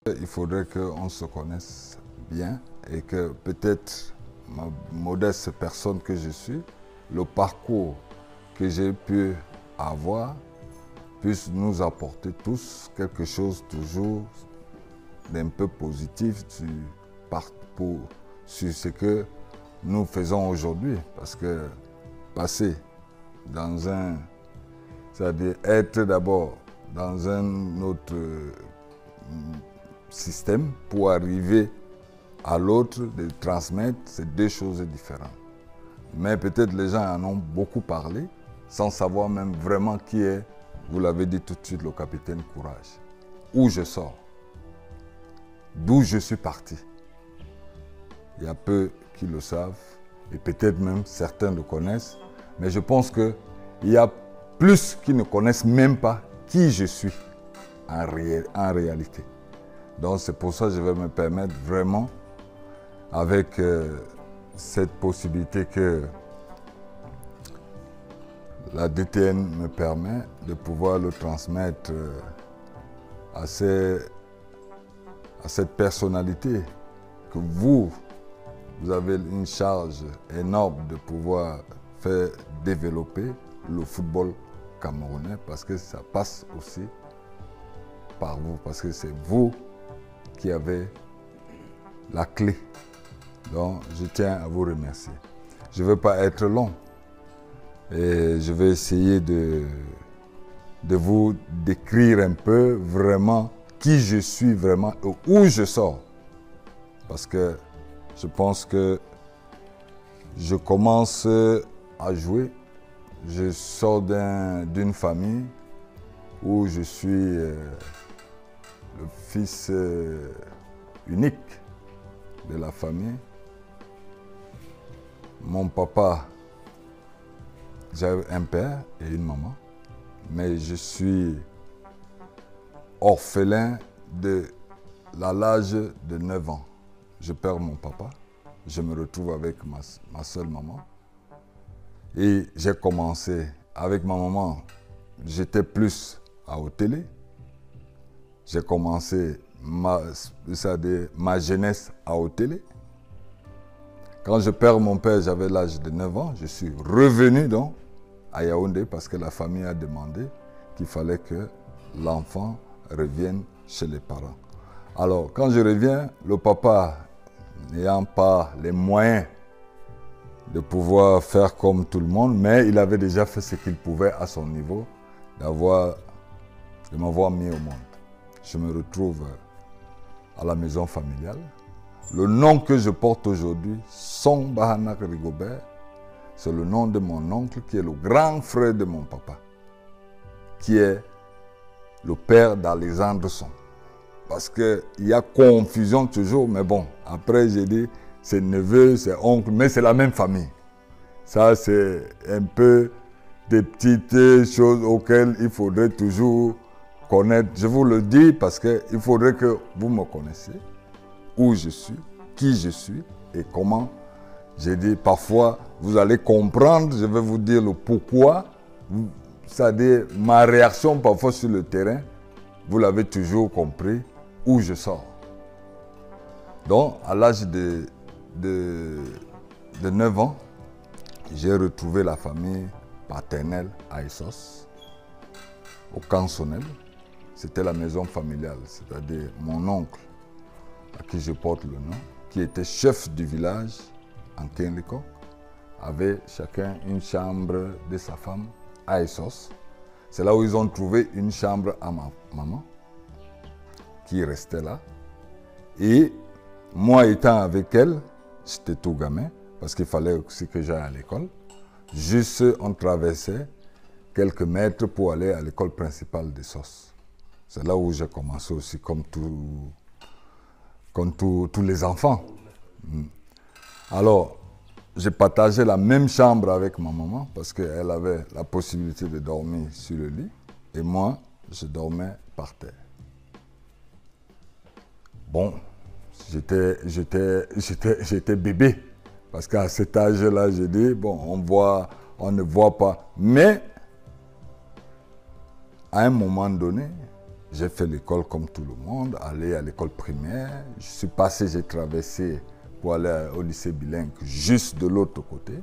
Il faudrait qu'on se connaisse bien et que peut-être ma modeste personne que je suis, le parcours que j'ai pu avoir, puisse nous apporter tous quelque chose toujours d'un peu positif sur ce que nous faisons aujourd'hui. Parce que passer dans un... c'est-à-dire être d'abord dans un autre système pour arriver à l'autre, de transmettre, c'est deux choses différentes. Mais peut-être les gens en ont beaucoup parlé, sans savoir même vraiment qui est, vous l'avez dit tout de suite, le capitaine Courage. Où je sors, d'où je suis parti. Il y a peu qui le savent, et peut-être même certains le connaissent, mais je pense qu'il y a plus qui ne connaissent même pas qui je suis en réalité. Donc c'est pour ça que je vais me permettre vraiment, avec cette possibilité que la DTN me permet de pouvoir le transmettre à cette personnalité que vous avez une charge énorme de pouvoir faire développer le football camerounais, parce que ça passe aussi par vous, parce que c'est vous qui avez la clé. Donc je tiens à vous remercier. Je ne veux pas être long et je vais essayer de vous décrire un peu vraiment qui je suis vraiment et où je sors. Parce que je pense que je commence à jouer. Je sors d'une famille où je suis le fils unique de la famille. Mon papa, j'avais un père et une maman, mais je suis orphelin de l'âge de 9 ans. Je perds mon papa, je me retrouve avec ma seule maman. Et j'ai commencé avec ma maman, j'étais plus à Otélé. J'ai commencé ma jeunesse à Otélé. Quand je perds mon père, j'avais l'âge de 9 ans. Je suis revenu donc à Yaoundé parce que la famille a demandé qu'il fallait que l'enfant revienne chez les parents. Alors, quand je reviens, le papa, n'ayant pas les moyens de pouvoir faire comme tout le monde, mais il avait déjà fait ce qu'il pouvait à son niveau, de m'avoir mis au monde. Je me retrouve à la maison familiale. Le nom que je porte aujourd'hui, Song Bahanak Rigobert, c'est le nom de mon oncle qui est le grand frère de mon papa, qui est le père d'Alexandre Song. Parce qu'il y a confusion toujours, mais bon, après j'ai dit, c'est neveu, c'est oncle, mais c'est la même famille. Ça, c'est un peu des petites choses auxquelles il faudrait toujours connaître. Je vous le dis parce qu'il faudrait que vous me connaissiez, où je suis, qui je suis et comment. J'ai dit, parfois, vous allez comprendre, je vais vous dire le pourquoi. C'est-à-dire, ma réaction parfois sur le terrain, vous l'avez toujours compris, où je sors. Donc, à l'âge de 9 ans, j'ai retrouvé la famille paternelle à Essos, au Cansonnel. C'était la maison familiale, c'est-à-dire mon oncle, à qui je porte le nom, qui était chef du village en Kenliko, avait chacun une chambre de sa femme à Essos. C'est là où ils ont trouvé une chambre à ma maman, qui restait là. Et moi étant avec elle, j'étais tout gamin, parce qu'il fallait aussi que j'aille à l'école. Juste, on traversait quelques mètres pour aller à l'école principale de Sos. C'est là où j'ai commencé aussi, comme tous les enfants. Alors, j'ai partagé la même chambre avec ma maman, parce qu'elle avait la possibilité de dormir sur le lit, et moi, je dormais par terre. Bon, j'étais bébé. Parce qu'à cet âge-là, j'ai dit, bon, on ne voit pas. Mais, à un moment donné, j'ai fait l'école comme tout le monde, aller à l'école primaire. Je suis passé, j'ai traversé pour aller au lycée bilingue juste de l'autre côté.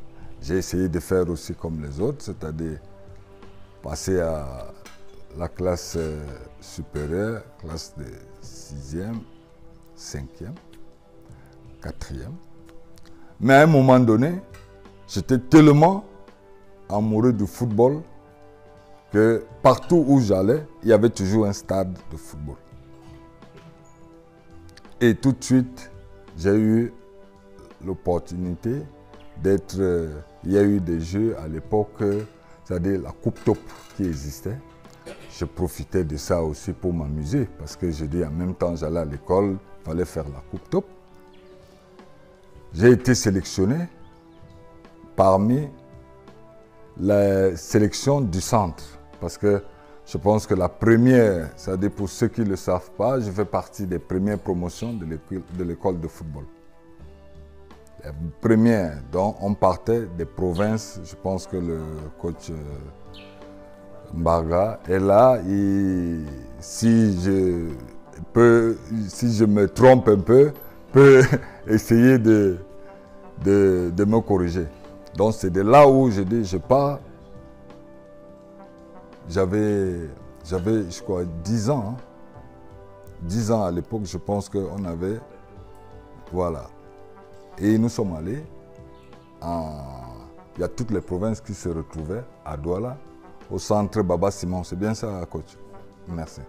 J'ai essayé de faire aussi comme les autres, c'est-à-dire passer à la classe supérieure, classe de 6e, 5e, 4e. Mais à un moment donné, j'étais tellement amoureux du football que partout où j'allais, il y avait toujours un stade de football. Et tout de suite, j'ai eu l'opportunité d'être... il y a eu des jeux à l'époque, c'est-à-dire la Coupe Top qui existait. Je profitais de ça aussi pour m'amuser parce que je dis en même temps j'allais à l'école, il fallait faire la Coupe Top. J'ai été sélectionné parmi la sélection du centre parce que je pense que la première, c'est-à-dire pour ceux qui ne le savent pas, je fais partie des premières promotions de l'école de football. La première, donc on partait des provinces, je pense que le coach Mbarga est là et si je me trompe un peu, peut essayer de me corriger. Donc c'est de là où je dis, je pars. J'avais, je crois, 10 ans. Hein. 10 ans à l'époque, je pense qu'on avait... Voilà. Et nous sommes allés il y a toutes les provinces qui se retrouvaient à Douala, au centre Baba Simon. C'est bien ça, coach? Merci.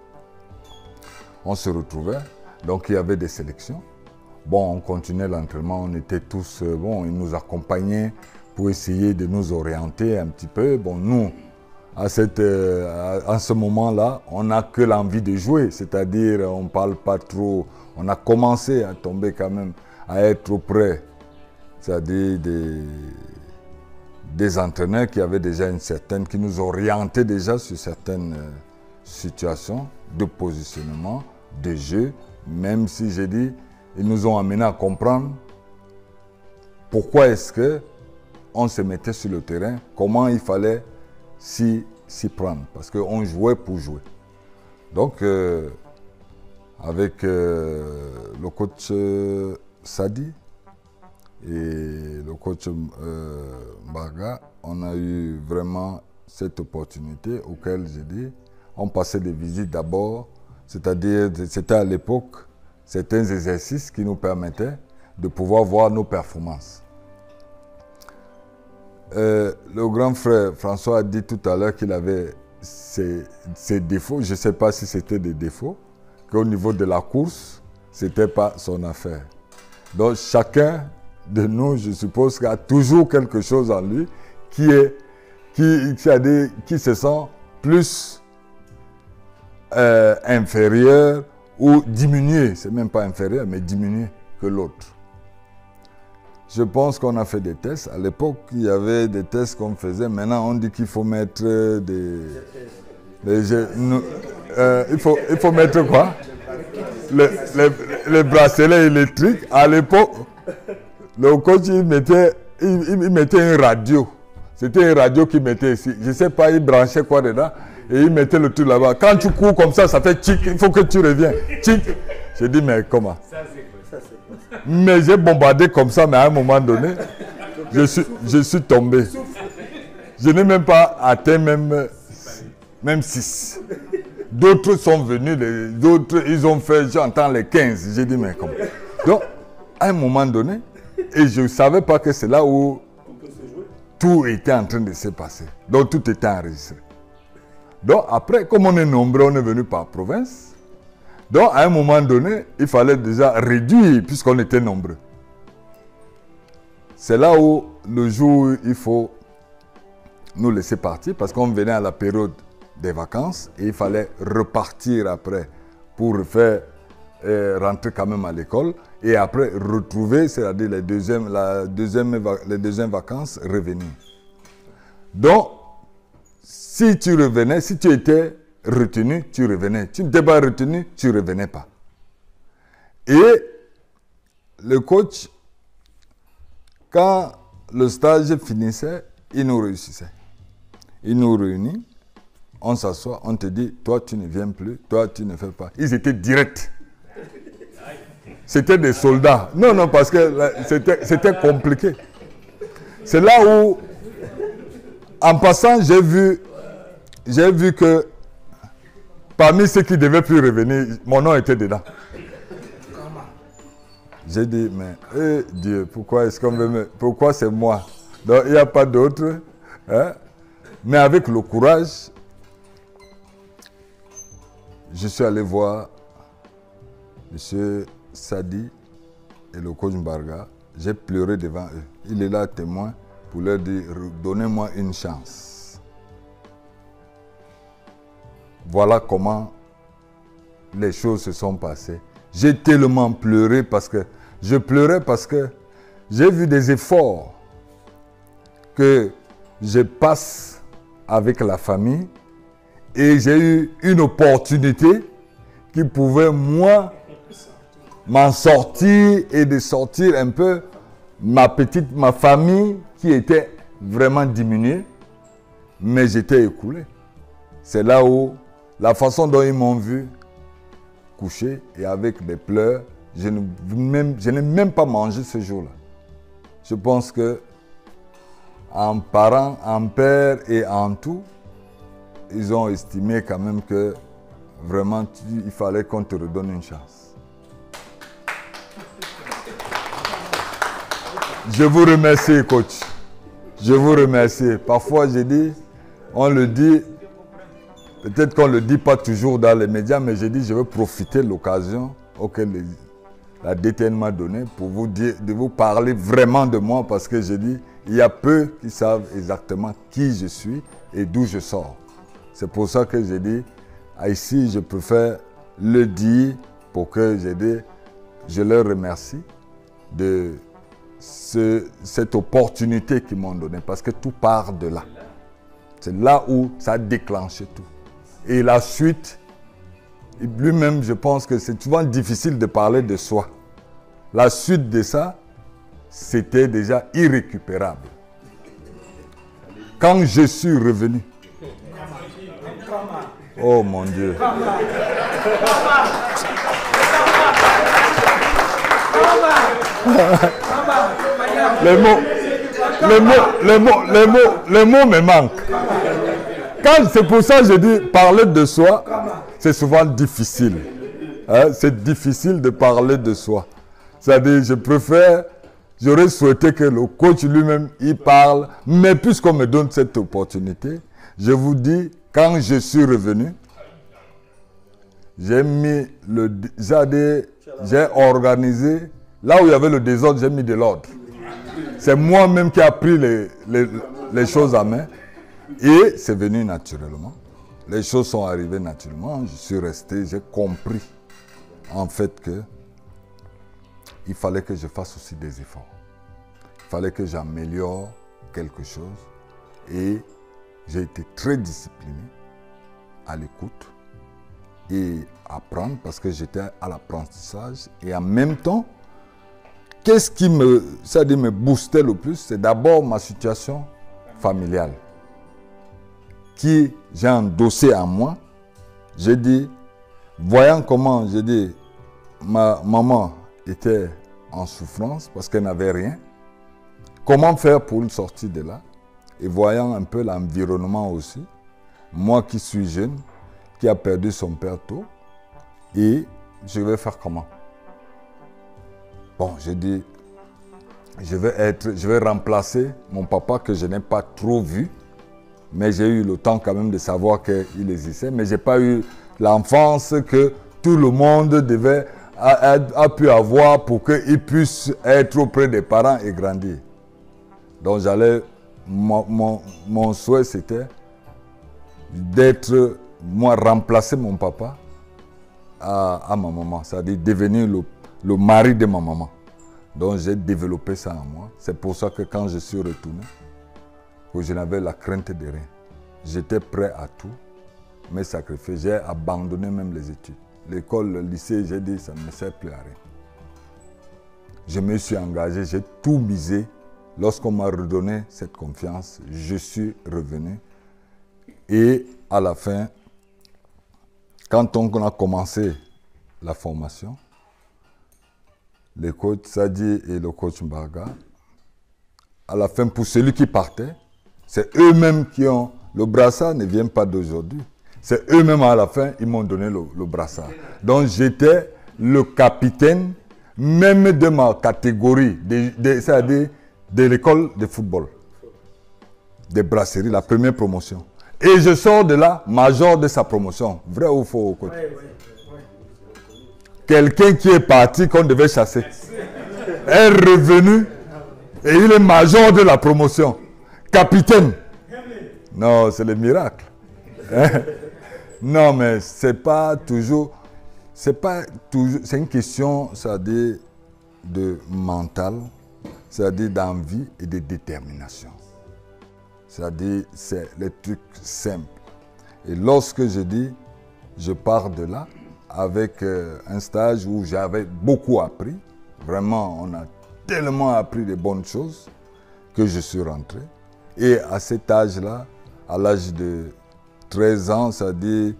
On se retrouvait, donc il y avait des sélections. Bon, on continuait l'entraînement, on était tous... Bon, ils nous accompagnaient pour essayer de nous orienter un petit peu. Bon, nous, à ce moment-là, on n'a que l'envie de jouer, c'est-à-dire on ne parle pas trop. On a commencé à tomber quand même, à être auprès, c'est-à-dire des entraîneurs qui avaient déjà qui nous orientaient déjà sur certaines situations de positionnement, de jeu, même si j'ai dit, ils nous ont amenés à comprendre pourquoi est-ce qu'on se mettait sur le terrain, comment il fallait s'y prendre, parce qu'on jouait pour jouer. Donc, avec le coach Sadi et le coach Mbarga, on a eu vraiment cette opportunité auquel j'ai dit, on passait des visites d'abord, c'est-à-dire, c'était à l'époque, certains exercices qui nous permettaient de pouvoir voir nos performances. Le grand frère François a dit tout à l'heure qu'il avait ses défauts. Je ne sais pas si c'était des défauts, qu'au niveau de la course, ce n'était pas son affaire. Donc chacun de nous, je suppose, a toujours quelque chose en lui qui se sent plus inférieur ou diminué. Ce n'est même pas inférieur, mais diminué que l'autre. Je pense qu'on a fait des tests. À l'époque, il y avait des tests qu'on faisait. Maintenant, on dit qu'il faut mettre il faut mettre quoi? Les bracelets électriques. À l'époque, le coach, il mettait une radio. C'était une radio qu'il mettait ici. Je ne sais pas, il branchait quoi dedans. Et il mettait le truc là-bas. Quand tu cours comme ça fait tchic. Il faut que tu reviennes. Tchic. J'ai dit, mais comment? Mais j'ai bombardé comme ça, mais à un moment donné, je suis tombé. Je n'ai même pas atteint même 6. D'autres sont venus, les autres, ils ont fait, j'entends les 15. J'ai dit, mais comment? Donc, à un moment donné, et je ne savais pas que c'est là où tout était en train de se passer. Donc, tout était enregistré. Donc, après, comme on est nombreux, on est venu par province. Donc, à un moment donné, il fallait déjà réduire puisqu'on était nombreux. C'est là où, le jour où il faut nous laisser partir parce qu'on venait à la période des vacances et il fallait repartir après pour faire rentrer quand même à l'école et après retrouver, c'est-à-dire les deuxièmes vacances, revenir. Donc, si tu revenais, si tu étais retenu, tu revenais. Tu n'étais pas retenu, tu ne revenais pas. Et le coach, quand le stage finissait, il nous réussissait. Il nous réunit on s'assoit, on te dit, toi tu ne viens plus, toi tu ne fais pas. Ils étaient directs. C'était des soldats. Non, non, parce que c'était compliqué. C'est là où, en passant, j'ai vu que parmi ceux qui ne devaient plus revenir, mon nom était dedans. J'ai dit, mais Dieu, pourquoi est-ce qu'on veut me... Pourquoi c'est moi? Donc, il n'y a pas d'autre. Hein? Mais avec le courage, je suis allé voir M. Sadi et le coach Mbarga. J'ai pleuré devant eux. Il est là témoin pour leur dire, donnez-moi une chance. Voilà comment les choses se sont passées. J'ai tellement pleuré parce que je pleurais parce que j'ai vu des efforts que je passe avec la famille et j'ai eu une opportunité qui pouvait, moi, m'en sortir et de sortir un peu ma famille qui était vraiment diminuée, mais j'étais écoulé. C'est là où la façon dont ils m'ont vu couché et avec des pleurs, je n'ai même pas mangé ce jour-là. Je pense que en parents, en père et en tout, ils ont estimé quand même que vraiment il fallait qu'on te redonne une chance. Je vous remercie, coach. Je vous remercie. Parfois, j'ai dit, on le dit, peut-être qu'on ne le dit pas toujours dans les médias, mais j'ai dit, je veux profiter de l'occasion auquel la DTN m'a donnée pour vous dire, de vous parler vraiment de moi, parce que j'ai dit, il y a peu qui savent exactement qui je suis et d'où je sors. C'est pour ça que j'ai dit, ici, je préfère le dire pour que j'ai dit, je leur remercie de cette opportunité qu'ils m'ont donnée, parce que tout part de là. C'est là où ça a déclenché tout. Et la suite, lui-même, je pense que c'est souvent difficile de parler de soi. La suite de ça, c'était déjà irrécupérable. Quand je suis revenu, oh mon Dieu. Les mots me manquent. C'est pour ça que je dis, parler de soi, c'est souvent difficile. Hein? C'est difficile de parler de soi. C'est-à-dire, j'aurais souhaité que le coach lui-même, il parle, mais puisqu'on me donne cette opportunité, je vous dis, quand je suis revenu, j'ai organisé, là où il y avait le désordre, j'ai mis de l'ordre. C'est moi-même qui ai pris les choses à main. Et c'est venu naturellement. Les choses sont arrivées naturellement. Je suis resté, j'ai compris en fait que il fallait que je fasse aussi des efforts. Il fallait que j'améliore quelque chose. Et j'ai été très discipliné à l'écoute et apprendre parce que j'étais à l'apprentissage. Et en même temps, qu'est-ce qui me boostait le plus? C'est d'abord ma situation familiale qui j'ai endossé à moi. J'ai dit, voyant comment, j'ai dit, ma maman était en souffrance parce qu'elle n'avait rien. Comment faire pour une sortie de là? Et voyant un peu l'environnement aussi, moi qui suis jeune, qui a perdu son père tôt, et je vais faire comment? Bon, j'ai dit, je vais remplacer mon papa que je n'ai pas trop vu, mais j'ai eu le temps quand même de savoir qu'il existait, mais je n'ai pas eu l'enfance que tout le monde a pu avoir pour qu'il puisse être auprès des parents et grandir. Donc mon souhait c'était d'être, moi, remplacer mon papa à ma maman, c'est-à-dire devenir le mari de ma maman. Donc j'ai développé ça en moi. C'est pour ça que quand je suis retourné, je n'avais la crainte de rien. J'étais prêt à tout, me sacrifier. J'ai abandonné même les études. L'école, le lycée, j'ai dit, ça ne me sert plus à rien. Je me suis engagé, j'ai tout misé. Lorsqu'on m'a redonné cette confiance, je suis revenu. Et à la fin, quand on a commencé la formation, le coach Sadi et le coach Mbarga, à la fin, pour celui qui partait, c'est eux-mêmes qui ont... Le brassard ne vient pas d'aujourd'hui. C'est eux-mêmes à la fin, ils m'ont donné le brassard. Donc j'étais le capitaine, même de ma catégorie, c'est-à-dire de l'école de football, des brasseries, la première promotion. Et je sors de là, major de sa promotion. Vrai ou faux, coach? Quelqu'un qui est parti, qu'on devait chasser, est revenu et il est major de la promotion. Capitaine. Non, c'est le miracle. Non, mais c'est pas toujours... C'est une question, c'est-à-dire de mental, c'est-à-dire d'envie et de détermination. C'est-à-dire, c'est les trucs simples. Et lorsque je dis, je pars de là, avec un stage où j'avais beaucoup appris, vraiment, on a tellement appris de bonnes choses que je suis rentré. Et à cet âge-là, à l'âge de 13 ans, c'est-à-dire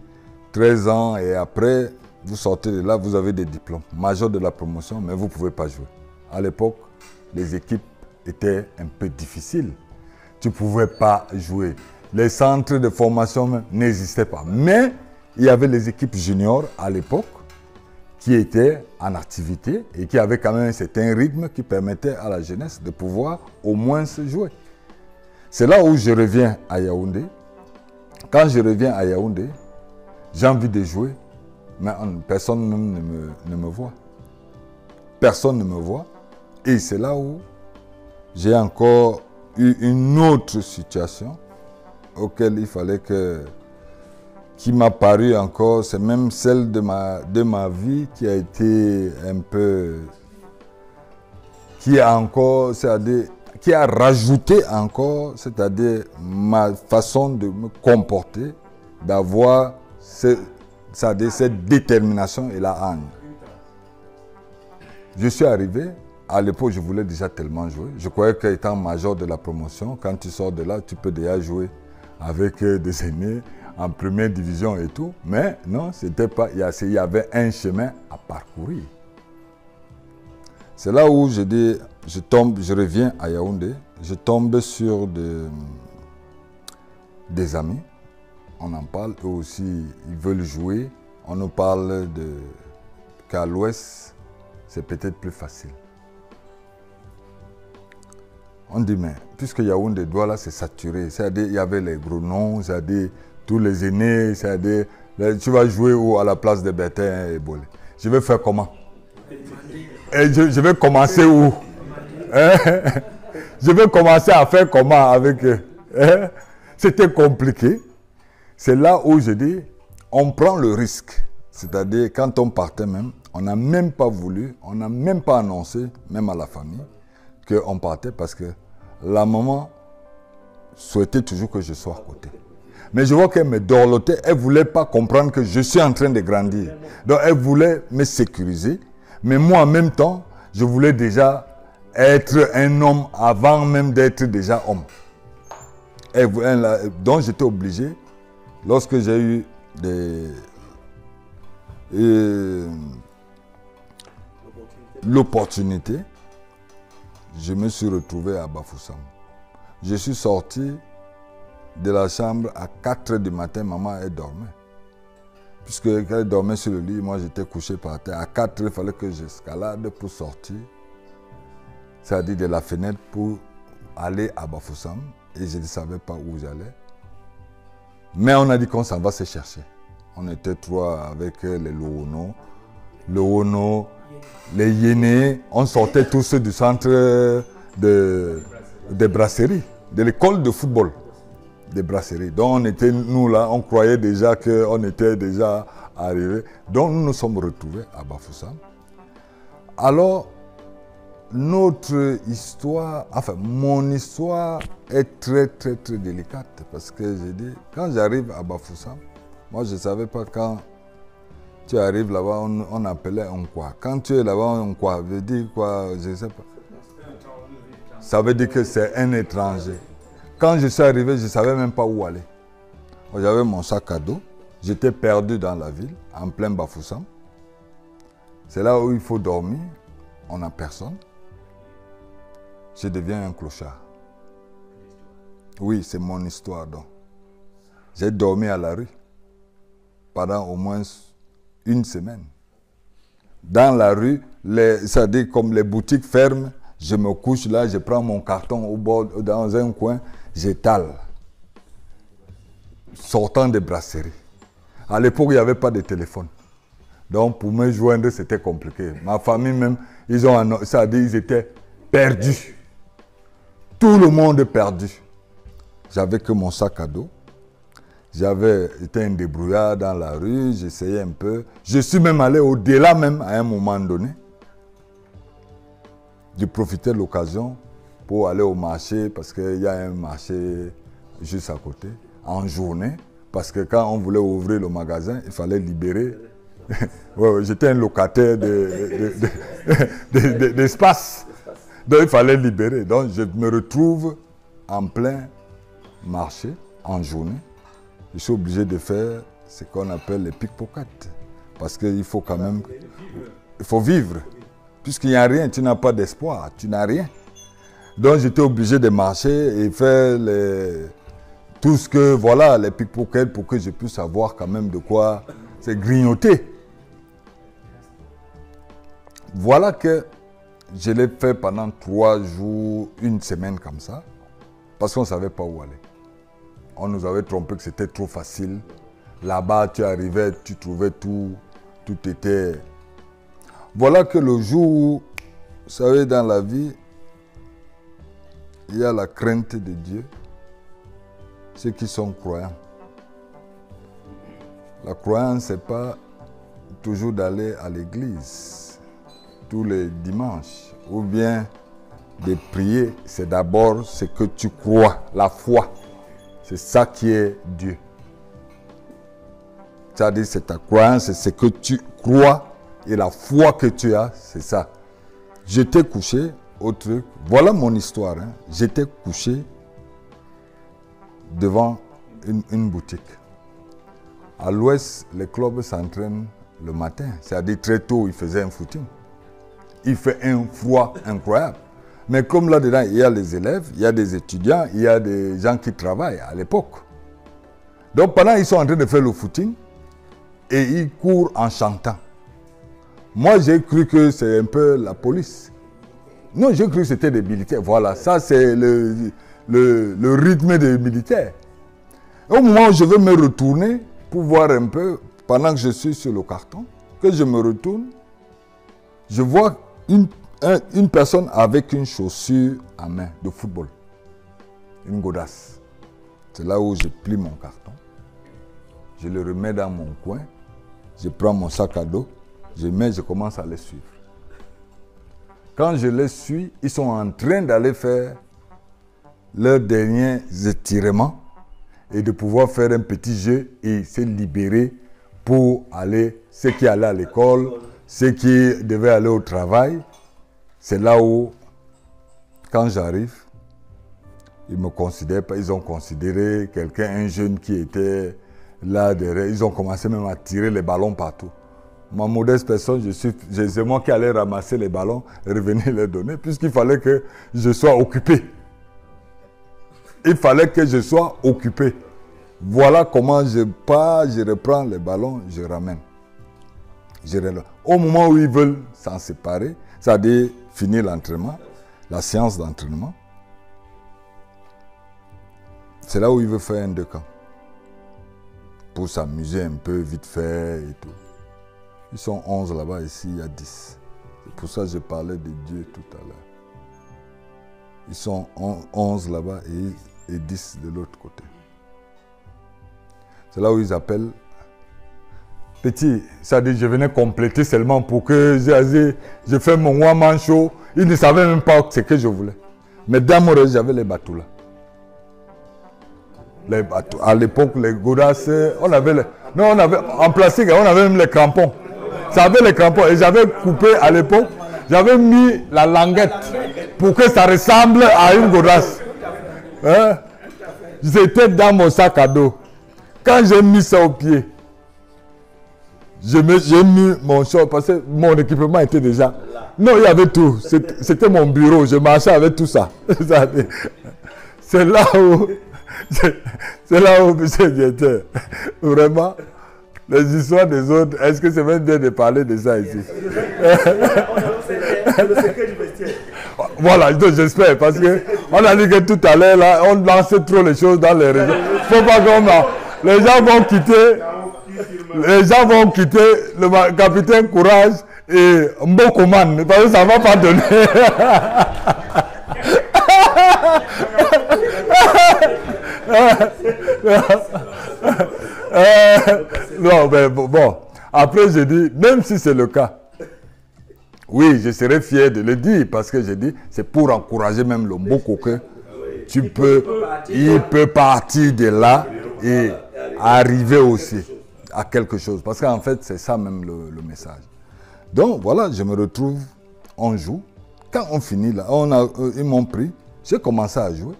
13 ans et après, vous sortez de là, vous avez des diplômes, major de la promotion, mais vous ne pouvez pas jouer. À l'époque, les équipes étaient un peu difficiles. Tu ne pouvais pas jouer. Les centres de formation n'existaient pas. Mais il y avait les équipes juniors à l'époque qui étaient en activité et qui avaient quand même un certain rythme qui permettait à la jeunesse de pouvoir au moins se jouer. C'est là où je reviens à Yaoundé. Quand je reviens à Yaoundé, j'ai envie de jouer, mais personne ne me voit. Personne ne me voit. Et c'est là où j'ai encore eu une autre situation auquel il fallait qui m'a paru encore, c'est même celle de ma vie qui a été un peu, qui a rajouté encore, c'est-à-dire ma façon de me comporter, d'avoir cette détermination et la haine. Je suis arrivé, à l'époque je voulais déjà tellement jouer. Je croyais qu'étant major de la promotion, quand tu sors de là, tu peux déjà jouer avec des aînés en première division et tout. Mais non, c'était pas, il y avait un chemin à parcourir. C'est là où je dis, je reviens à Yaoundé, je tombe sur des amis. On en parle, eux aussi, ils veulent jouer. On nous parle qu'à l'ouest, c'est peut-être plus facile. On dit, mais puisque Yaoundé, Douala, c'est saturé, c'est-à-dire il y avait les gros noms, c'est-à-dire tous les aînés, c'est-à-dire tu vas jouer où à la place de Bertin et Bolé. Je vais faire comment? Et je vais commencer où? Je vais commencer à faire comment avec eux? C'était compliqué. C'est là où je dis, on prend le risque. C'est-à-dire, quand on partait même, on n'a même pas voulu, on n'a même pas annoncé, même à la famille, qu'on partait parce que la maman souhaitait toujours que je sois à côté. Mais je vois qu'elle me dorlotait, elle ne voulait pas comprendre que je suis en train de grandir. Donc, elle voulait me sécuriser. Mais moi, en même temps, je voulais déjà être un homme avant même d'être déjà homme. Donc, j'étais obligé. Lorsque j'ai eu l'opportunité, je me suis retrouvé à Bafoussam. Je suis sorti de la chambre à 4 h du matin, maman elle dormait. Puisque elle dormait sur le lit, moi j'étais couché par terre. À 4 h, il fallait que j'escalade pour sortir, c'est-à-dire de la fenêtre pour aller à Bafoussam. Et je ne savais pas où j'allais. Mais on a dit qu'on s'en va se chercher. On était 3 avec les Loono, les Yéné. On sortait tous du centre de brasserie, de l'école de football des brasseries. Donc on était, nous là, on croyait déjà qu'on était déjà arrivés. Donc nous nous sommes retrouvés à Bafoussam. Alors, notre histoire, enfin mon histoire est très très très délicate parce que j'ai dit, quand j'arrive à Bafoussam, moi je ne savais pas quand tu arrives là-bas, on appelait un quoi. Quand tu es là-bas, un quoi veut dire quoi, je ne sais pas. Ça veut dire que c'est un étranger. Quand je suis arrivé, je ne savais même pas où aller. J'avais mon sac à dos. J'étais perdu dans la ville, en plein Bafoussam. C'est là où il faut dormir. On n'a personne. Je deviens un clochard. Oui, c'est mon histoire donc. J'ai dormi à la rue pendant au moins une semaine. Dans la rue, c'est-à-dire comme les boutiques ferment, je me couche là, je prends mon carton au bord, dans un coin, j'étale. Sortant des brasseries. À l'époque, il n'y avait pas de téléphone. Donc, pour me joindre, c'était compliqué. Ma famille même, c'est-à-dire ils étaient perdus. Tout le monde perdu. J'avais que mon sac à dos. J'avais été un débrouillard dans la rue, j'essayais un peu. Je suis même allé au-delà même à un moment donné. J'ai profité de l'occasion pour aller au marché, parce qu'il y a un marché juste à côté, en journée. Parce que quand on voulait ouvrir le magasin, il fallait libérer. Ouais, j'étais un locataire d'espace. Donc il fallait libérer. Donc je me retrouve en plein marché, en journée. Je suis obligé de faire ce qu'on appelle les pickpockets. Parce qu'il faut quand même... Il faut vivre. Puisqu'il n'y a rien, tu n'as pas d'espoir, tu n'as rien. Donc j'étais obligé de marcher et faire tout ce que... Voilà, les pickpockets pour que je puisse avoir quand même de quoi se grignoter. Voilà que je l'ai fait pendant 3 jours, une semaine comme ça. Parce qu'on ne savait pas où aller. On nous avait trompé que c'était trop facile. Là-bas, tu arrivais, tu trouvais tout était... Voilà que le jour où, vous savez, dans la vie, il y a la crainte de Dieu. Ceux qui sont croyants. La croyance, ce n'est pas toujours d'aller à l'église tous les dimanches. Ou bien de prier, c'est d'abord ce que tu crois, la foi. C'est ça qui est Dieu. C'est-à-dire, c'est ta croyance, c'est ce que tu crois et la foi que tu as, c'est ça. J'étais couché au truc. Voilà mon histoire. Hein. J'étais couché devant une boutique. À l'ouest, les clubs s'entraînent le matin. C'est-à-dire, très tôt, ils faisaient un footing. Il fait un froid incroyable. Mais comme là-dedans, il y a les élèves, il y a des étudiants, il y a des gens qui travaillent à l'époque. Donc pendant qu'ils sont en train de faire le footing, et ils courent en chantant. Moi, j'ai cru que c'est un peu la police. Non, j'ai cru que c'était des militaires. Voilà, ça c'est le rythme des militaires. Au moment où je veux me retourner pour voir un peu, pendant que je suis sur le carton, que je me retourne, je vois une personne avec une chaussure à main de football. Une godasse. C'est là où je plie mon carton. Je le remets dans mon coin. Je prends mon sac à dos. Je commence à les suivre. Quand je les suis, ils sont en train d'aller faire leurs derniers étirements et de pouvoir faire un petit jeu et se libérer pour aller, ceux qui allaient à l'école, ceux qui devaient aller au travail. C'est là où, quand j'arrive, ils me considèrent pas, ils ont considéré quelqu'un, un jeune qui était là derrière. Ils ont commencé même à tirer les ballons partout. Ma modeste personne, c'est moi qui allais ramasser les ballons et revenir les donner, puisqu'il fallait que je sois occupé. Il fallait que je sois occupé. Voilà comment je pars, je reprends les ballons, je ramène. Au moment où ils veulent s'en séparer, c'est-à-dire finir l'entraînement, la séance d'entraînement, c'est là où ils veulent faire un 2 camps. Pour s'amuser un peu, vite fait et tout. Ils sont 11 là-bas, ici il y a 10. C'est pour ça que je parlais de Dieu tout à l'heure. Ils sont 11 là-bas et 10 de l'autre côté. C'est là où ils appellent petit. C'est-à-dire je venais compléter seulement pour que je fais mon one-man show. Ils ne savaient même pas ce que je voulais. Mais dans mon rêve, j'avais les bateaux là. Les bateaux. À l'époque, les godasses, on avait en plastique, on avait même les crampons. Ça avait les crampons et j'avais coupé à l'époque, j'avais mis la languette pour que ça ressemble à une godasse. Hein? J'étais dans mon sac à dos. Quand j'ai mis ça au pied, j'ai mis mon short parce que mon équipement était déjà... Non, il y avait tout. C'était mon bureau. Je marchais avec tout ça. C'est là où... C'est là où j'étais. Vraiment, les histoires des autres, est-ce que c'est même bien de parler de ça ici? Voilà, j'espère, parce qu'on a dit que tout à l'heure, là, on lançait trop les choses dans les réseaux. Il ne faut pas qu'on... Les gens vont quitter le capitaine Courage et Mbokoman, parce que ça ne va pas donner. Non, mais bon. Après, j'ai dit, même si c'est le cas, oui, je serais fier de le dire, parce que j'ai dit, c'est pour encourager même le Mboko que il peut partir de là et arriver aussi à quelque chose. Parce qu'en fait, c'est ça même le message. Donc, voilà, je me retrouve, on joue. Quand on finit là, ils m'ont pris, j'ai commencé à jouer.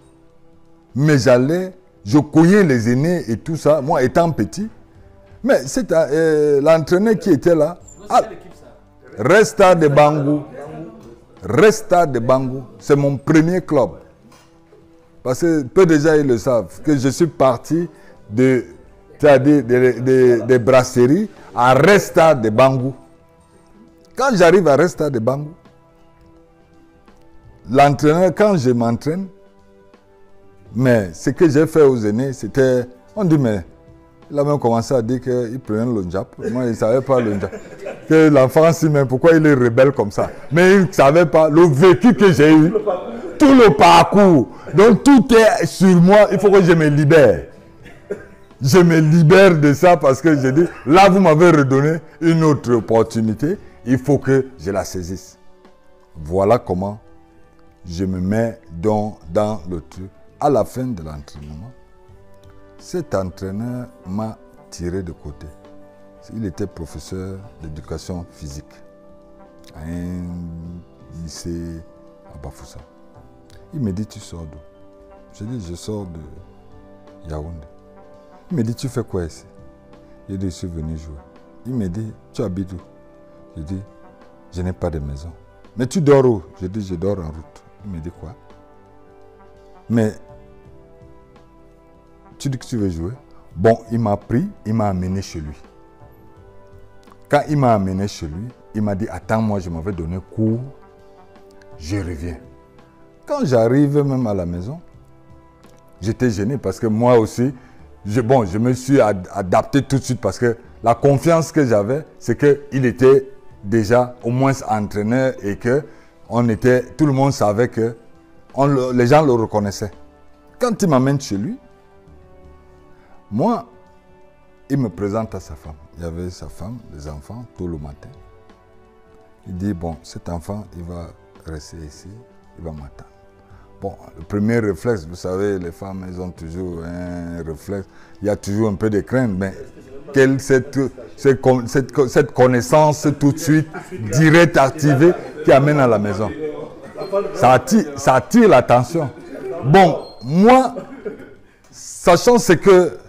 Mais je cognais les aînés et tout ça, moi étant petit. Mais c'est l'entraîneur qui était là. Resta de Bangou. Resta de Bangou. C'est mon premier club. Parce que peu de gens ils le savent, que je suis parti des brasseries à Resta de Bangou. Quand j'arrive à Resta de Bangou, l'entraîneur, quand je m'entraîne, mais ce que j'ai fait aux aînés, c'était... On dit, mais... Il a même commencé à dire qu'il prenait le Njap. Moi, il ne savait pas le Njap. Que l'enfant, si même, pourquoi il est rebelle comme ça. Mais il ne savait pas le vécu que j'ai eu. Tout le parcours. Donc, tout est sur moi. Il faut que je me libère. Je me libère de ça parce que j'ai dit, là, vous m'avez redonné une autre opportunité. Il faut que je la saisisse. Voilà comment je me mets dans le truc. À la fin de l'entraînement, cet entraîneur m'a tiré de côté. Il était professeur d'éducation physique à un lycée à Bafoussa. Il me dit, tu sors d'où? Je dis, je sors de Yaoundé. Il me dit, tu fais quoi ici? Je dis, je suis venu jouer. Il me dit, tu habites où? Je dis, je n'ai pas de maison. Mais tu dors où? Je dis, je dors en route. Il me dit, quoi? Mais tu dis que tu veux jouer? Bon, il m'a pris, il m'a amené chez lui. Quand il m'a amené chez lui, il m'a dit, attends, moi je m'avais donné cours, je reviens. Quand j'arrive même à la maison, j'étais gêné parce que moi aussi, je me suis adapté tout de suite parce que la confiance que j'avais, c'est qu'il était déjà au moins entraîneur et que tout le monde savait que les gens le reconnaissaient. Quand il m'amène chez lui, moi, il me présente à sa femme. Il y avait sa femme, les enfants, tout le matin. Il dit, bon, cet enfant, il va rester ici, il va m'attendre. Bon, le premier réflexe, vous savez, les femmes, elles ont toujours un réflexe. Il y a toujours un peu de crainte, mais cette connaissance tout de suite, directe, activée, qui amène à la maison. Ça attire l'attention. Bon, moi, sachant ce que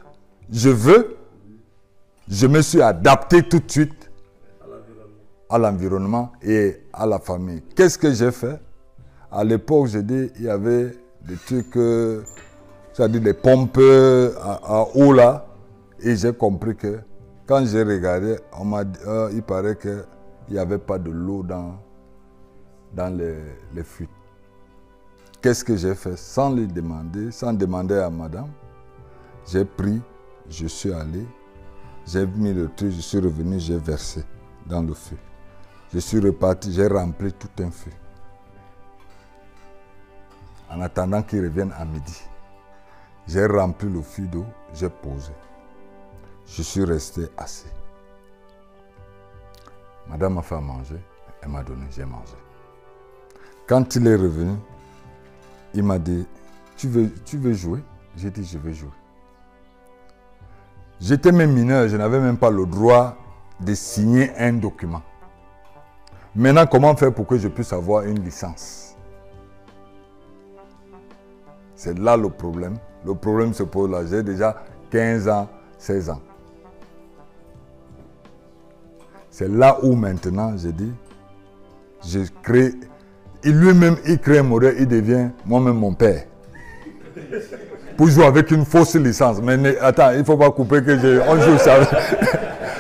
je veux, je me suis adapté tout de suite à l'environnement et à la famille. Qu'est-ce que j'ai fait? À l'époque, j'ai dit, il y avait des trucs, c'est-à-dire des pompes à eau là, et j'ai compris que quand j'ai regardé, on m'a dit, il paraît qu'il n'y avait pas de l'eau dans les fuites. Qu'est-ce que j'ai fait? Sans lui demander, sans demander à madame, j'ai pris, je suis allé, j'ai mis le truc, je suis revenu, j'ai versé dans le feu. Je suis reparti, j'ai rempli tout un feu. En attendant qu'il revienne à midi, j'ai rempli le feu d'eau, j'ai posé. Je suis resté assis. Madame m'a fait à manger, elle m'a donné, j'ai mangé. Quand il est revenu, il m'a dit, tu veux jouer? J'ai dit, je veux jouer. J'étais même mineur, je n'avais même pas le droit de signer un document. Maintenant, comment faire pour que je puisse avoir une licence? C'est là le problème. Le problème se pose là. J'ai déjà 15 ans, 16 ans. C'est là où maintenant, je dis, je crée, lui-même, il crée un modèle, il devient moi-même mon père. Pour jouer avec une fausse licence. Mais attends, il ne faut pas couper que on joue aussi avec,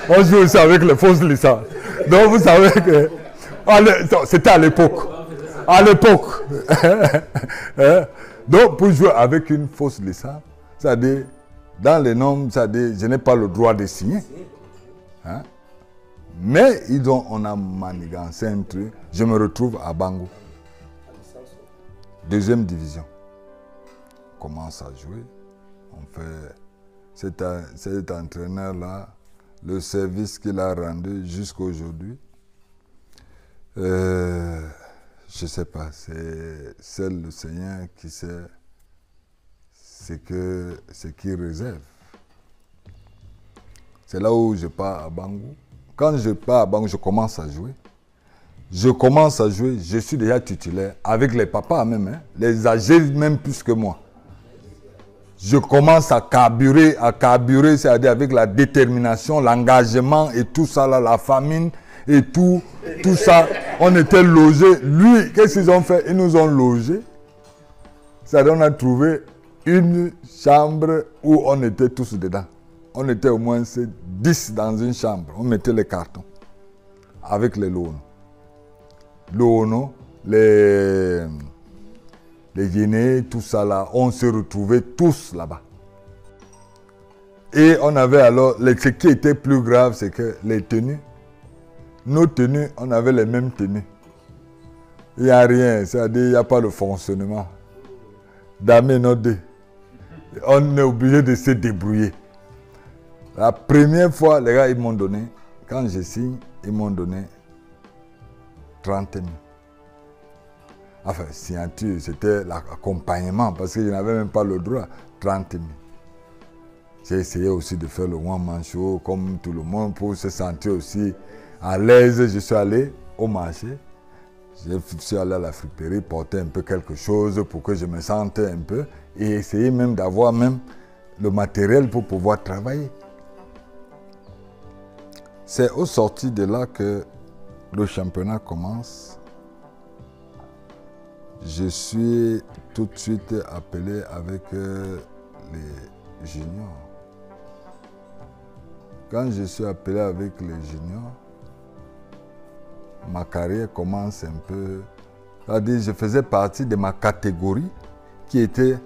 on joue aussi avec les fausses licences. Donc vous savez que c'était à l'époque. À l'époque. Donc pour jouer avec une fausse licence, c'est-à-dire, dans les normes, c'est-à-dire, je n'ai pas le droit de signer. Hein? Mais on a manigancé un truc. Je me retrouve à Bango. Deuxième division. On commence à jouer. On fait cet entraîneur-là, le service qu'il a rendu jusqu'à aujourd'hui. Je ne sais pas, c'est seul le Seigneur qui sait ce qu'il réserve. C'est là où je pars à Bango. Quand je pars à Bango, je commence à jouer. Je suis déjà titulaire, avec les papas même, hein, les âgés même plus que moi. Je commence à carburer, c'est-à-dire avec la détermination, l'engagement et tout ça, là, la famine et tout ça. On était logés. Lui, qu'est-ce qu'ils ont fait? Ils nous ont logés. C'est-à-dire on a trouvé une chambre où on était tous dedans. On était au moins 10 dans une chambre. On mettait les cartons avec les lonos. Les Guinéens, tout ça là, on se retrouvait tous là-bas. Et on avait alors, ce qui était plus grave, c'est que les tenues, nos tenues, on avait les mêmes tenues. Il n'y a rien, c'est-à-dire il n'y a pas de fonctionnement. Damé nodé. On est obligé de se débrouiller. La première fois, les gars, ils m'ont donné, quand je signe, ils m'ont donné 30 000. Enfin, signature, c'était l'accompagnement, parce que je n'avais même pas le droit. 30 000. J'ai essayé aussi de faire le one-man show, comme tout le monde, pour se sentir aussi à l'aise. Je suis allé au marché. Je suis allé à la friperie, porter un peu quelque chose pour que je me sente un peu. Et essayer même d'avoir même le matériel pour pouvoir travailler. C'est au sorti de là que le championnat commence. Je suis tout de suite appelé avec les juniors. Quand je suis appelé avec les juniors, ma carrière commence un peu... C'est-à-dire, je faisais partie de ma catégorie qui était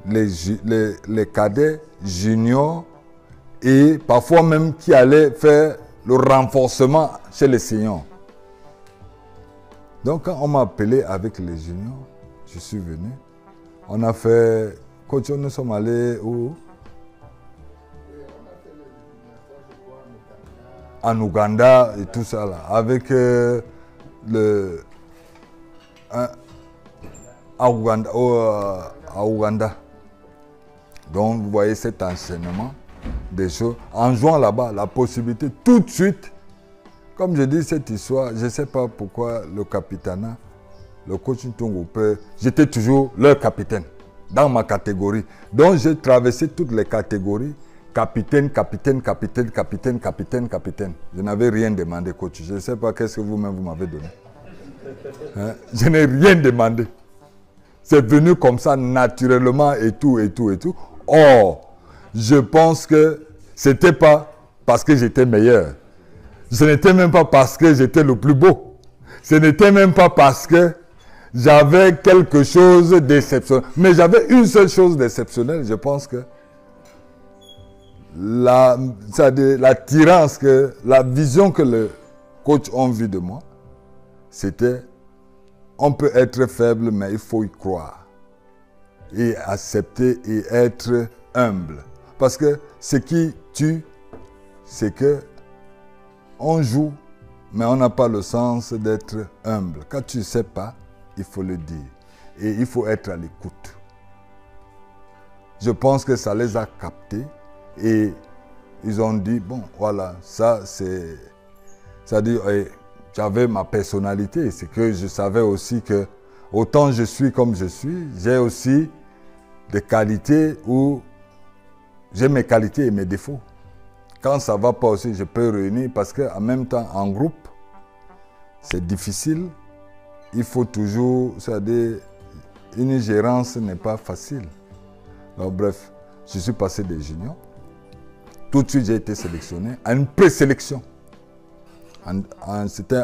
les cadets juniors et parfois même qui allaient faire le renforcement chez les seniors. Donc quand on m'a appelé avec les juniors, je suis venu. On a fait... Quand nous sommes allés où? En Ouganda et tout ça là. Avec à Ouganda. Donc vous voyez cet enchaînement des choses. En jouant là-bas, la possibilité tout de suite. Comme je dis cette histoire, je ne sais pas pourquoi le capitana, le coach Ntongoupe, j'étais toujours leur capitaine dans ma catégorie. Donc j'ai traversé toutes les catégories. Capitaine. Je n'avais rien demandé, coach. Je ne sais pas qu'est-ce que vous-même vous m'avez donné. Hein? Je n'ai rien demandé. C'est venu comme ça naturellement et tout. Or, je pense que ce n'était pas parce que j'étais meilleur. Ce n'était même pas parce que j'étais le plus beau. Ce n'était même pas parce que j'avais quelque chose d'exceptionnel. Mais j'avais une seule chose d'exceptionnelle. Je pense que l'attirance, la vision que le coach a vue de moi, c'était on peut être faible, mais il faut y croire. Et accepter et être humble. Parce que ce qui tue, c'est que on joue, mais on n'a pas le sens d'être humble. Quand tu ne sais pas, il faut le dire. Et il faut être à l'écoute. Je pense que ça les a captés. Et ils ont dit, bon, voilà, ça c'est... C'est-à-dire, j'avais ma personnalité. C'est que je savais aussi que, autant je suis comme je suis, j'ai aussi des qualités où j'ai mes qualités et mes défauts. Quand ça ne va pas aussi, je peux réunir parce qu'en même temps, en groupe, c'est difficile. Il faut toujours, c'est-à-dire, une gérance n'est pas facile. Donc, bref, je suis passé des juniors. Tout de suite, j'ai été sélectionné à une présélection. C'était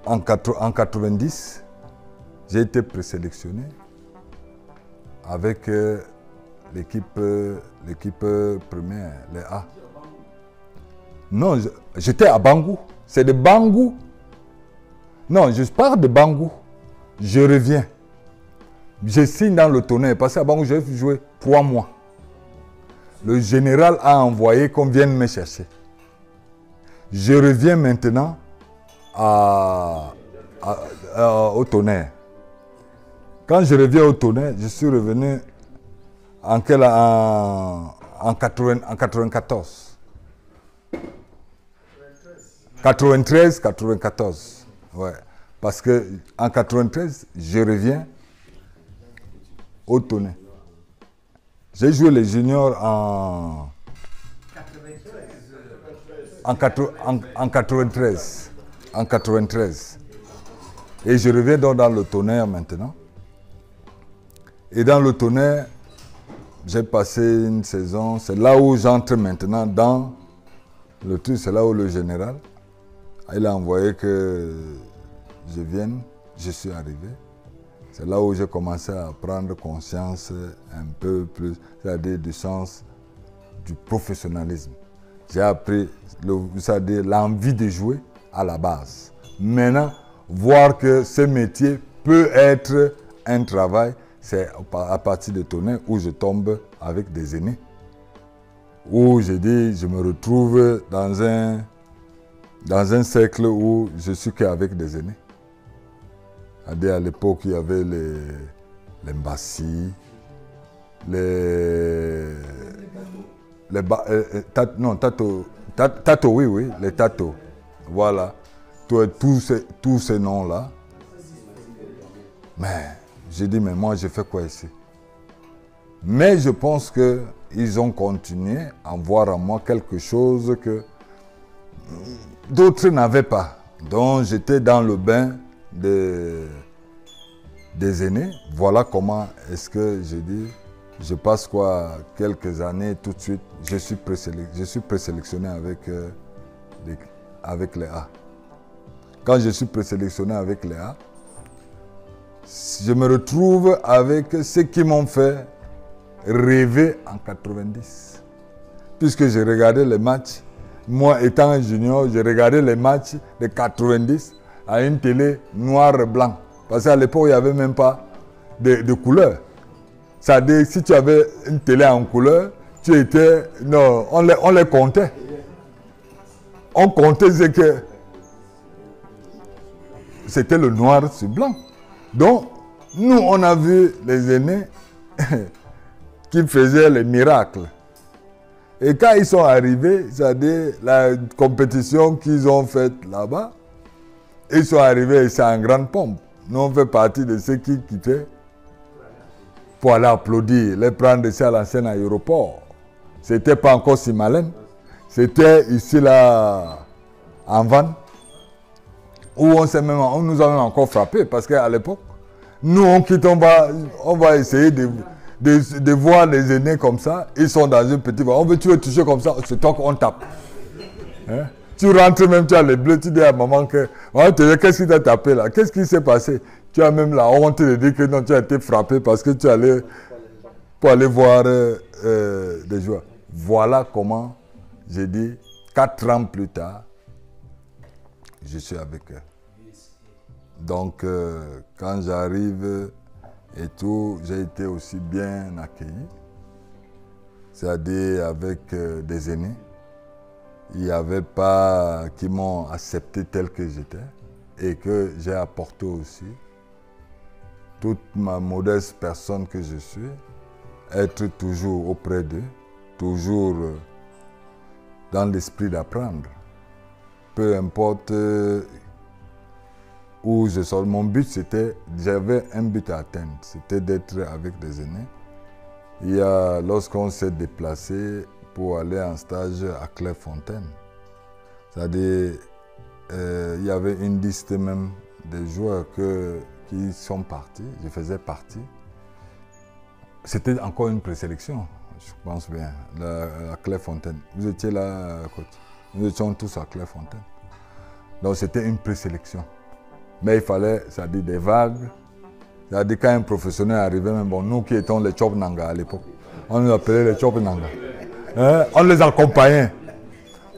en 90, j'ai été présélectionné avec l'équipe première, les A. Non, j'étais à Bangou. C'est de Bangou. Non, je pars de Bangou. Je reviens. Je signe dans le tonnerre parce qu'à Bangou, j'ai joué 3 mois. Le général a envoyé qu'on vienne me chercher. Je reviens maintenant au tonnerre. Quand je reviens au tonnerre, je suis revenu en 94. 93, 94. Ouais. Parce que en 93, je reviens au tonnerre. J'ai joué les juniors en 93. En 93. Et je reviens donc dans le tonnerre maintenant. Et dans le tonnerre, j'ai passé une saison. C'est là où j'entre maintenant dans le truc. C'est là où le général, il a envoyé que je vienne. Je suis arrivé. C'est là où j'ai commencé à prendre conscience un peu plus, c'est-à-dire du sens du professionnalisme. J'ai appris, c'est-à-dire l'envie de jouer à la base. Maintenant, voir que ce métier peut être un travail, c'est à partir de tonnerre où je tombe avec des aînés. Où je dis, je me retrouve dans un cercle où je suis qu'avec des aînés. À l'époque, il y avait les Mbassi, Tato, oui, les Tato. Voilà. Tous ces noms-là. Mais j'ai dit, mais moi, je fais quoi ici? Mais je pense qu'ils ont continué à voir en moi quelque chose que d'autres n'avaient pas. Donc, j'étais dans le bain des aînés. Voilà comment est-ce que je dis, je passe quelques années tout de suite, je suis présélectionné avec les A. Quand je suis présélectionné avec les A, je me retrouve avec ceux qui m'ont fait rêver en 90. Puisque j'ai regardé les matchs, moi étant un junior, j'ai regardé les matchs de 90 à une télé noir et blanc. Parce qu'à l'époque, il n'y avait même pas de couleur. C'est-à-dire, si tu avais une télé en couleur, tu étais... Non, on les comptait. On comptait ce que... C'était le noir sur blanc. Donc, nous, on a vu les aînés qui faisaient les miracles. Et quand ils sont arrivés, c'est-à-dire la compétition qu'ils ont faite là-bas, ils sont arrivés, c'est en grande pompe. Nous, on fait partie de ceux qui quittaient pour aller applaudir, les prendre ici à l'ancien aéroport. Ce n'était pas encore si malin. C'était ici, là, en Vannes, où on nous a même encore frappé, parce qu'à l'époque, nous, on quitte, on va essayer de voir les aînés comme ça. Ils sont dans une petite voie. Tu veux toucher comme ça, c'est toi qu'on tape. Hein? Tu rentres même, tu as les bleus, tu dis à maman que qu'est-ce qui t'a tapé là? Qu'est-ce qui s'est passé? Tu as même la honte de dire que non, tu as été frappé parce que tu allais pour aller voir des joueurs. Voilà comment, j'ai dit, 4 ans plus tard, je suis avec eux. Donc, quand j'arrive et tout, j'ai été aussi bien accueilli. C'est-à-dire avec des aînés. Il n'y avait pas qui m'ont accepté tel que j'étais et que j'ai apporté aussi toute ma modeste personne que je suis, être toujours auprès d'eux, toujours dans l'esprit d'apprendre. Peu importe où je sors. Mon but, j'avais un but à atteindre, c'était d'être avec des aînés il y a, lorsqu'on s'est déplacé pour aller en stage à Clairefontaine, c'est-à-dire, il y avait une liste même des joueurs qui sont partis, je faisais partie. C'était encore une présélection, je pense bien, à Clairefontaine. Vous étiez là, coach. Nous étions tous à Clairefontaine. Donc c'était une présélection. Mais il fallait, c'est-à-dire des vagues. C'est-à-dire quand un professionnel arrivait, même bon, nous qui étions les Chop Nanga à l'époque, on nous appelait les Chop Nanga. Hein? On les accompagnait.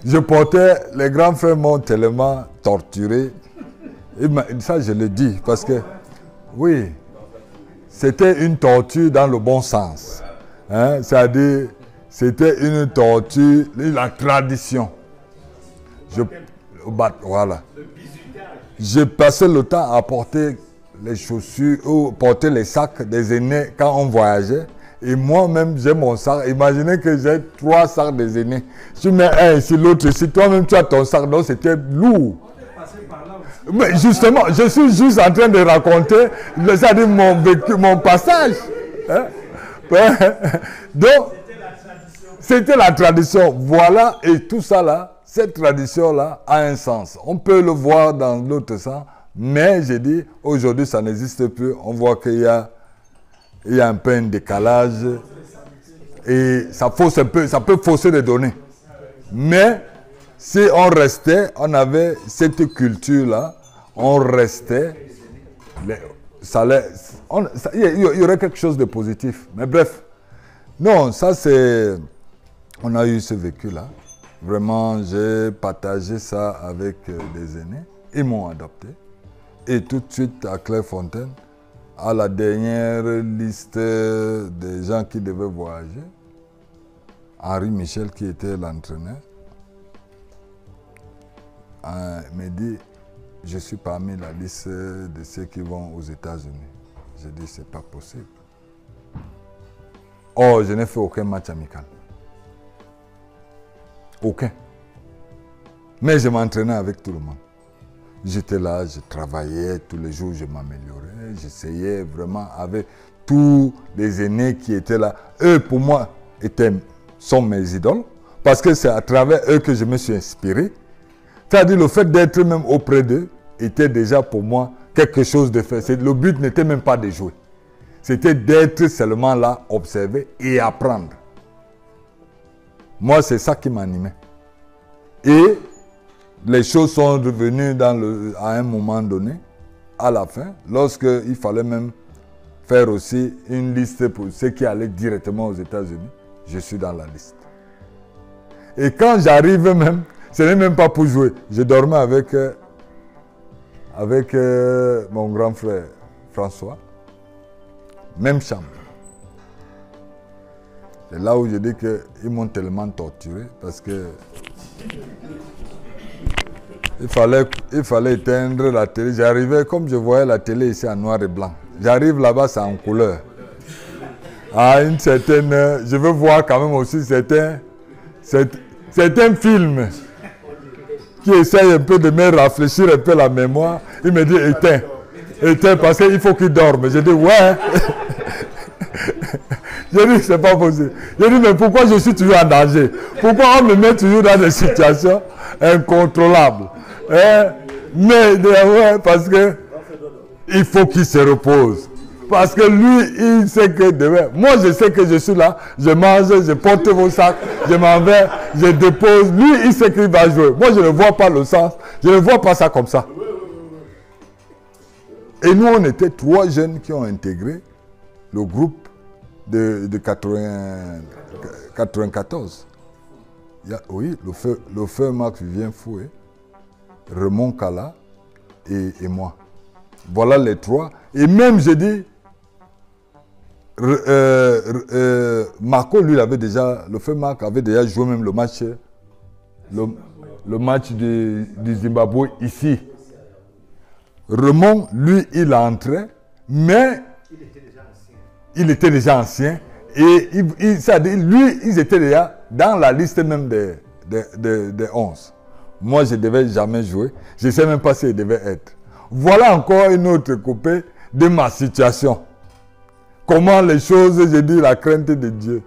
Je portais, les grands frères m'ont tellement torturé. Et ça, je le dis parce que, oui, c'était une torture dans le bon sens. Hein? C'est-à-dire, c'était une torture, la tradition. Voilà. J'ai passé le temps à porter les chaussures ou porter les sacs des aînés quand on voyageait. Et moi-même, j'ai mon sac. Imaginez que j'ai 3 sacs des aînés. Je mets un ici, l'autre ici. Toi-même, tu as ton sac. Donc, c'était lourd. Mais justement, je suis juste en train de raconter, c'est-à-dire mon passage. Hein? Donc, c'était la tradition. Voilà, et tout ça là, cette tradition-là a un sens. On peut le voir dans l'autre sens, mais j'ai dit, aujourd'hui, ça n'existe plus. On voit qu'il y a un peu un décalage et ça peut fausser les données. Mais si on restait, on avait cette culture-là, on restait, il y aurait quelque chose de positif. Mais bref, non, ça c'est, on a eu ce vécu-là. Vraiment, j'ai partagé ça avec des aînés. Ils m'ont adopté. Et tout de suite, à Clairefontaine, à la dernière liste des gens qui devaient voyager, Henri Michel, qui était l'entraîneur, m'a dit, je suis parmi la liste de ceux qui vont aux États-Unis. J'ai dit, c'est pas possible. Oh, je n'ai fait aucun match amical. Aucun. Mais je m'entraînais avec tout le monde. J'étais là, je travaillais tous les jours, je m'améliorais, j'essayais vraiment avec tous les aînés qui étaient là. Eux, pour moi, sont mes idoles, parce que c'est à travers eux que je me suis inspiré. C'est-à-dire le fait d'être même auprès d'eux était déjà pour moi quelque chose de fait. Le but n'était même pas de jouer. C'était d'être seulement là, observer et apprendre. Moi, c'est ça qui m'animait. Et les choses sont revenues à un moment donné, à la fin, lorsqu'il fallait même faire aussi une liste pour ceux qui allaient directement aux États-Unis. Je suis dans la liste. Et quand j'arrive même, ce n'est même pas pour jouer. Je dormais avec mon grand frère François. Même chambre. C'est là où je dis qu'ils m'ont tellement torturé parce que il fallait éteindre la télé. J'arrivais, comme je voyais la télé ici en noir et blanc. J'arrive là-bas, c'est en couleur. À une certaine... Je veux voir quand même aussi certains films qui essayent un peu de me rafraîchir un peu la mémoire. Il me dit, éteins. Éteins parce qu'il faut qu'il dorme. Je dis, ouais. Je dis, c'est pas possible. Je dis, mais pourquoi je suis toujours en danger? Pourquoi on me met toujours dans des situations incontrôlables? Mais ouais, parce que il faut qu'il se repose. Parce que lui, il sait que demain, moi je sais que je suis là, je mange, je porte vos sacs, je m'en vais, je dépose. Lui, il sait qu'il va jouer. Moi, je ne vois pas le sens. Je ne vois pas ça comme ça. Et nous, on était 3 jeunes qui ont intégré le groupe de 94. Oui, le feu Marc Vivien Foué, Raymond Kala et moi. Voilà les 3. Et même, je dis, Marco, lui, le feu Marc avait déjà joué même le match du Zimbabwe ici. Raymond, lui, il entrait, mais il était déjà ancien. Et lui, ils étaient déjà dans la liste même des 11. Moi, je ne devais jamais jouer. Je ne sais même pas s'il devait être. Voilà encore une autre coupée de ma situation. comment les choses, j'ai dit, la crainte de Dieu.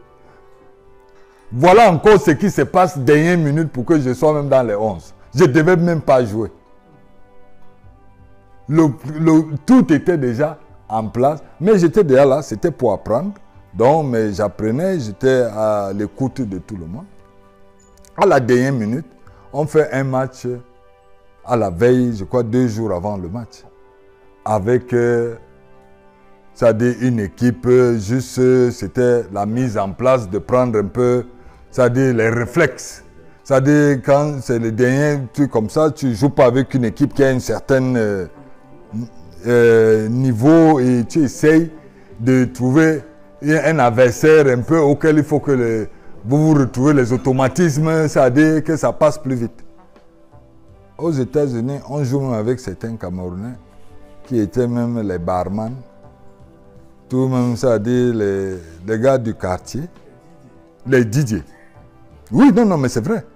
Voilà encore ce qui se passe dernière minute pour que je sois même dans les 11. Je ne devais même pas jouer. Tout était déjà en place, mais j'étais déjà là, c'était pour apprendre. Donc, mais j'apprenais, j'étais à l'écoute de tout le monde. À la dernière minute, on fait un match à la veille, je crois 2 jours avant le match. Avec, c'est-à-dire une équipe, juste, c'était la mise en place de prendre un peu, c'est-à-dire les réflexes. C'est-à-dire quand c'est le dernier truc comme ça, tu ne joues pas avec une équipe qui a un certain niveau et tu essayes de trouver un adversaire un peu auquel il faut que vous retrouvez les automatismes, c'est-à-dire que ça passe plus vite. Aux États-Unis, on joue même avec certains Camerounais qui étaient même les barman, tout même, c'est-à-dire les gars du quartier, les DJ. Oui, non, mais c'est vrai.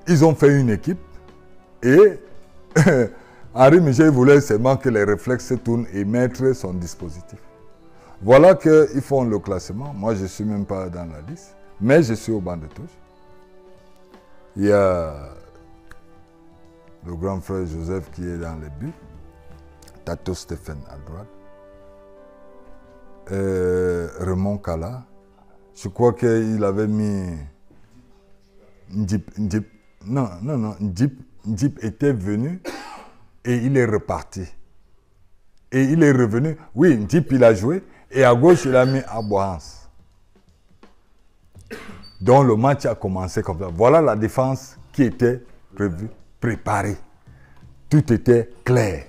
Ils ont fait une équipe et Henri Michel voulait seulement que les réflexes se tournent et mettre son dispositif. Voilà qu'ils font le classement. Moi, je ne suis même pas dans la liste, mais je suis au banc de touche. Il y a le grand frère Joseph qui est dans les buts, Tato Stéphane à droite, Raymond Kala. Je crois qu'il avait mis Ndip. Non, Ndip était venu et il est reparti. Et il est revenu. Oui, Ndip, il a joué. Et à gauche, il a mis Abohans. Donc le match a commencé comme ça. Voilà la défense qui était prévue, préparée. Tout était clair.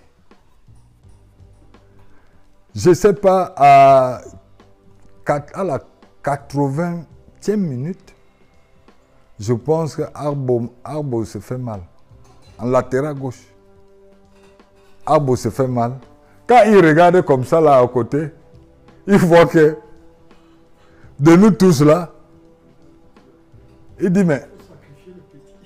Je ne sais pas, à la 80e minute, je pense que Arbo se fait mal. En latéral gauche. Arbo se fait mal. Quand il regarde comme ça là à côté, il voit que de nous tous là, il dit mais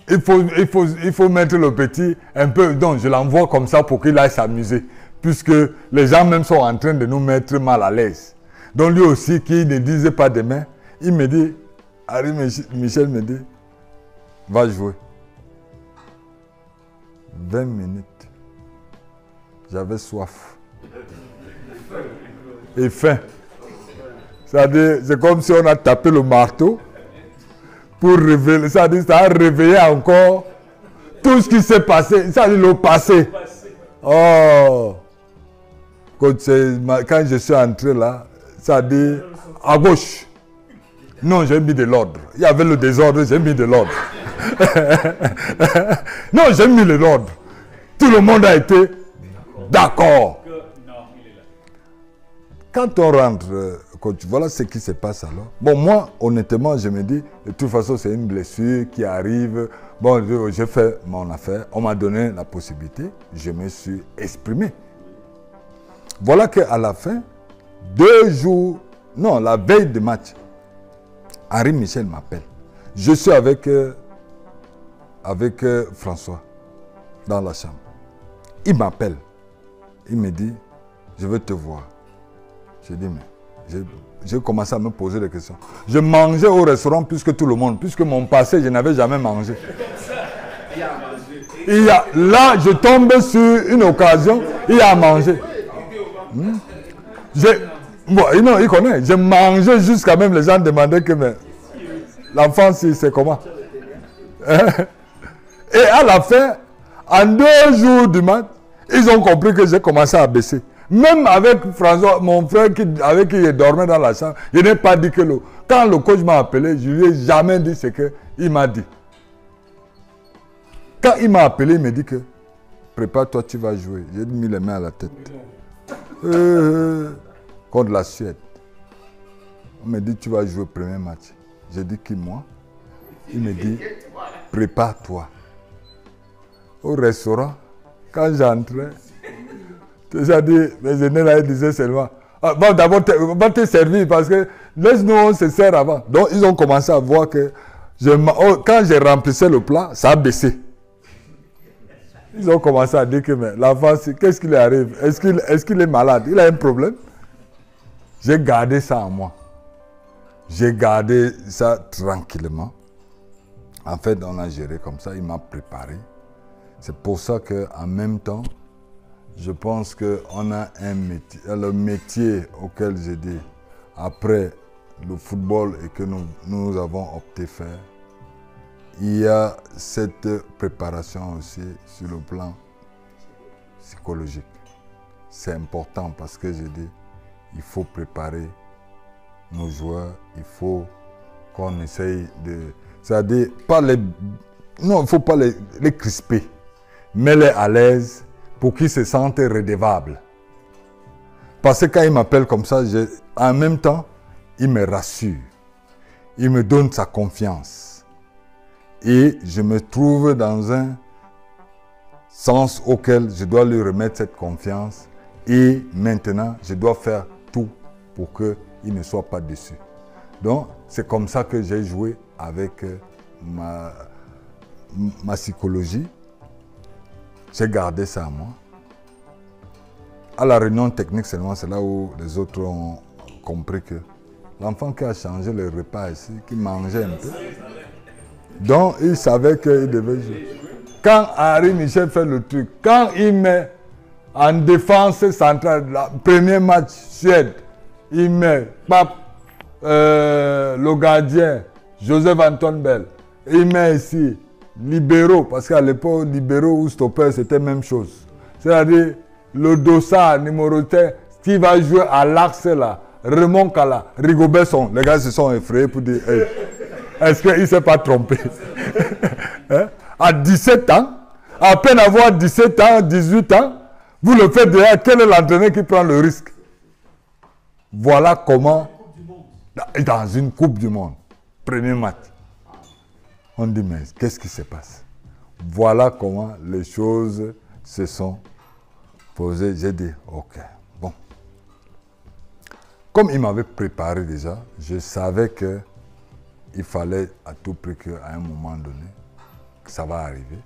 il faut mettre le petit un peu, donc je l'envoie comme ça pour qu'il aille s'amuser, puisque les gens même sont en train de nous mettre mal à l'aise. Donc lui aussi qui ne disait pas demain, il me dit, Henri Michel me dit, va jouer. 20 minutes. J'avais soif. Et faim. C'est-à-dire, c'est comme si on a tapé le marteau pour révéler. C'est-à-dire, ça a réveillé encore tout ce qui s'est passé. C'est-à-dire le passé. Oh! Quand je suis entré là, c'est-à-dire à gauche. Non, j'ai mis de l'ordre. Il y avait le désordre, j'ai mis de l'ordre. Non, j'ai mis de l'ordre. Tout le monde a été d'accord. Quand on rentre, coach, voilà ce qui se passe alors. Bon, moi, honnêtement, je me dis, de toute façon, c'est une blessure qui arrive. Bon, j'ai fait mon affaire. On m'a donné la possibilité. Je me suis exprimé. Voilà qu'à la fin, 2 jours, non, la veille du match, Henri Michel m'appelle. Je suis avec François dans la chambre. Il m'appelle. Il me dit, je veux te voir. J'ai dit, mais j'ai commencé à me poser des questions. Je mangeais au restaurant plus que tout le monde, puisque mon passé, je n'avais jamais mangé. Là, je tombe sur une occasion, il a mangé. Bon, non, il connaît. J'ai mangé jusqu'à même les gens demandaient que l'enfant, c'est comment. Et à la fin, en 2 jours du match, ils ont compris que j'ai commencé à baisser. Même avec François, mon frère avec qui il dormait dans la chambre, je n'ai pas dit que quand le coach m'a appelé, je ne lui ai jamais dit ce qu'il m'a dit. Quand il m'a appelé, il m'a dit que prépare-toi, tu vas jouer. J'ai mis les mains à la tête. Contre la Suède. On m'a dit tu vas jouer le premier match. J'ai dit qui moi? Il me dit prépare-toi. Au restaurant, quand j'entrais, j'ai dit, mes aînés là, ils disaient seulement, bon, d'abord, on va te servir parce que laisse-nous, on se sert avant. Donc, ils ont commencé à voir que quand j'ai remplissé le plat, ça a baissé. Ils ont commencé à dire que l'enfant, qu'est-ce qui lui arrive? Est-ce qu'il est malade? Il a un problème? J'ai gardé ça en moi. J'ai gardé ça tranquillement. En fait, on a géré comme ça, il m'a préparé. C'est pour ça qu'en même temps, je pense qu'on a un métier, le métier auquel j'ai dit, après le football et que nous avons opté faire, il y a cette préparation aussi sur le plan psychologique. C'est important parce que j'ai dit, il faut préparer nos joueurs, il faut qu'on essaye de... C'est-à-dire, pas les... Non, il ne faut pas les crisper, mais les à l'aise pour qu'ils se sentent redevables. Parce que quand il m'appelle comme ça, en même temps, il me rassure. Il me donne sa confiance. Et je me trouve dans un sens auquel je dois lui remettre cette confiance. Et maintenant, je dois faire tout pour qu'il ne soit pas déçu. Donc, c'est comme ça que j'ai joué avec ma psychologie. J'ai gardé ça à moi. À la réunion technique seulement, c'est là où les autres ont compris que l'enfant qui a changé le repas ici, qui mangeait un peu, donc il savait qu'il devait jouer. Quand Henri Michel fait le truc, quand il met en défense centrale, le premier match Suède, il met le gardien, Joseph Antoine Bell, il met ici libéraux, parce qu'à l'époque, libéraux ou stopper, c'était la même chose. C'est-à-dire, le dossard numéroté qui va jouer à l'axe là, Raymond Kala, Rigobert Song, les gars se sont effrayés pour dire, hey, est-ce qu'il ne s'est pas trompé? Hein? À 17 ans, à peine avoir 17 ans, 18 ans, vous le faites déjà, quel est l'entraîneur qui prend le risque? Voilà comment, dans une Coupe du Monde, premier match, on dit, mais qu'est-ce qui se passe? Voilà comment les choses se sont posées. J'ai dit, ok, bon. Comme il m'avait préparé déjà, je savais qu'il fallait à tout prix qu'à un moment donné, que ça va arriver.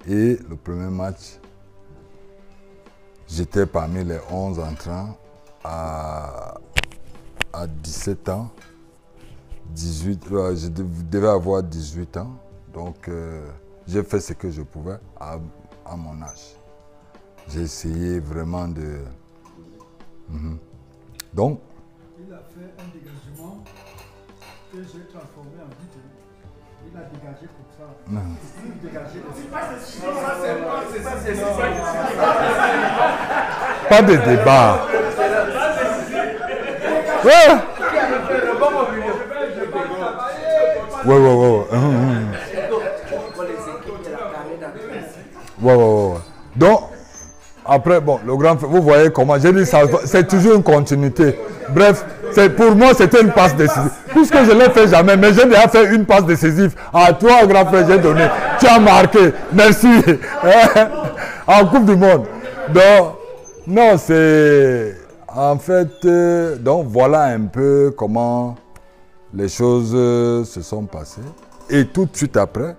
Et le premier match, j'étais parmi les 11 entrants à 17 ans. 18, je devais avoir 18 ans, donc j'ai fait ce que je pouvais à mon âge. J'ai essayé vraiment de... Donc... Il a fait un dégagement que j'ai transformé en but. Il a dégagé comme ça. Il dégagé Pas de débat. Ouais. Ouais. Donc, après, bon, le grand frère, vous voyez comment, j'ai dit, c'est toujours une continuité. Bref, pour moi, c'était une passe décisive. Puisque je ne l'ai fait jamais, mais j'ai déjà fait une passe décisive. À toi, grand frère, j'ai donné. Tu as marqué. Merci. En Coupe du Monde. Donc, non, c'est... En fait, donc voilà un peu comment les choses se sont passées. Et tout de suite après,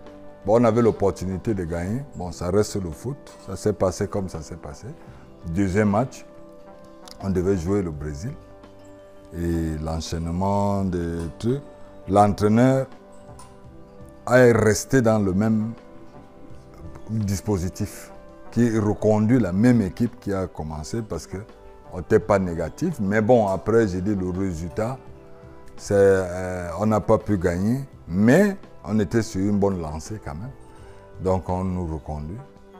bon, on avait l'opportunité de gagner. Bon, ça reste le foot. Ça s'est passé comme ça s'est passé. Deuxième match, on devait jouer le Brésil. Et l'enchaînement des trucs, l'entraîneur est resté dans le même dispositif qui reconduit la même équipe qui a commencé parce qu'on n'était pas négatif. Mais bon, après, j'ai dit le résultat, on n'a pas pu gagner, mais on était sur une bonne lancée quand même. Donc on nous reconduit.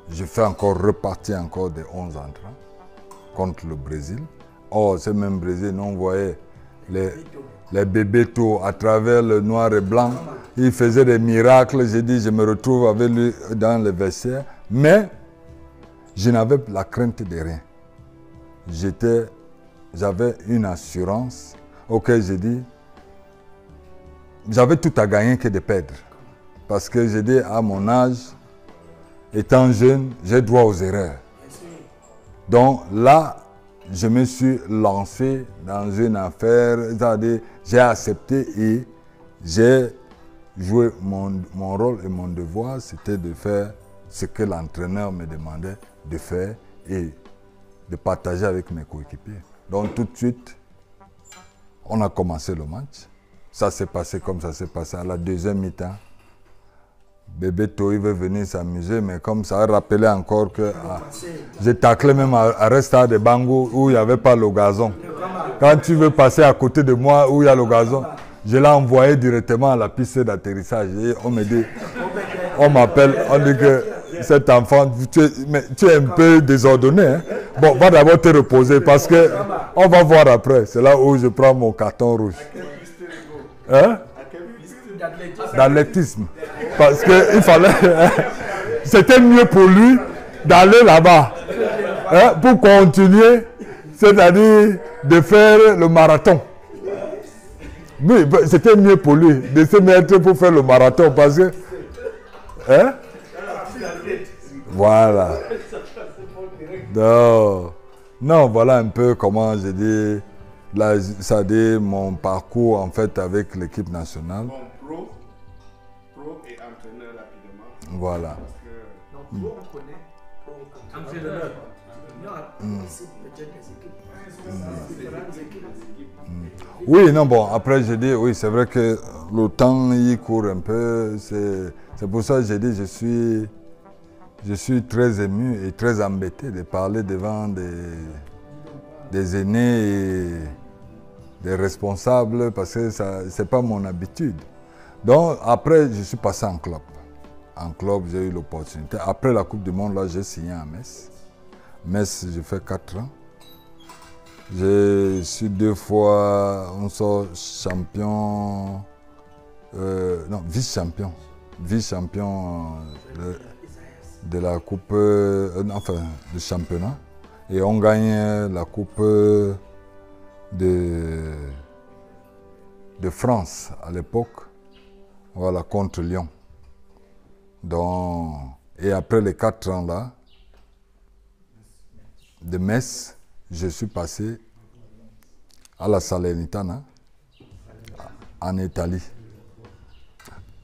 Je fais encore repartir encore des 11 entrants contre le Brésil. Oh, ce même Brésil, nous on voyait les bébés tôt à travers le noir et blanc. Il faisait des miracles. J'ai dit, je me retrouve avec lui dans le vestiaire. Mais je n'avais la crainte de rien. J'avais une assurance auquel j'ai dit, j'avais tout à gagner que de perdre. Parce que j'ai dit, à mon âge, étant jeune, j'ai droit aux erreurs. Donc là, je me suis lancé dans une affaire, c'est-à-dire j'ai accepté et j'ai joué mon rôle et mon devoir, c'était de faire ce que l'entraîneur me demandait de faire et de partager avec mes coéquipiers. Donc tout de suite, On a commencé le match. Ça s'est passé comme ça s'est passé. À la deuxième mi-temps, Bébé Toï veut venir s'amuser, mais comme ça a rappelé encore que j'ai taclé même à Resta de Bango où il n'y avait pas le gazon. Quand tu veux passer à côté de moi où il y a le gazon, je l'ai envoyé directement à la piste d'atterrissage. Et on me dit, on m'appelle, on dit que cet enfant, tu es un peu désordonné. Hein? Bon, va d'abord te reposer parce que on va voir après. C'est là où je prends mon carton rouge. Hein? D'athlétisme. Parce que il fallait. C'était mieux pour lui d'aller là-bas. Hein, pour continuer, c'est-à-dire de faire le marathon. Oui, c'était mieux pour lui de se mettre pour faire le marathon parce que. Hein? Voilà. Non, voilà un peu comment j'ai dit. Là, ça dit mon parcours en fait avec l'équipe nationale. Bon, pro et entraîneur rapidement. Voilà. Donc, pro, on connaît. Pro, entraîneur. Oui, non, bon, après j'ai dit, oui, c'est vrai que le temps y court un peu. C'est pour ça que j'ai dit, je suis très ému et très embêté de parler devant des aînés et des responsables parce que ce n'est pas mon habitude. Donc après, je suis passé en club. En club, j'ai eu l'opportunité. Après la Coupe du Monde, là, j'ai signé à Metz. Metz, j'ai fait 4 ans. Je suis 2 fois, on sort champion, non, vice-champion. Vice-champion de la Coupe, enfin, du championnat. Et on gagne la Coupe de France à l'époque, voilà, contre Lyon. Donc, et après les 4 ans là, de Metz, je suis passé à la Salernitana, en Italie.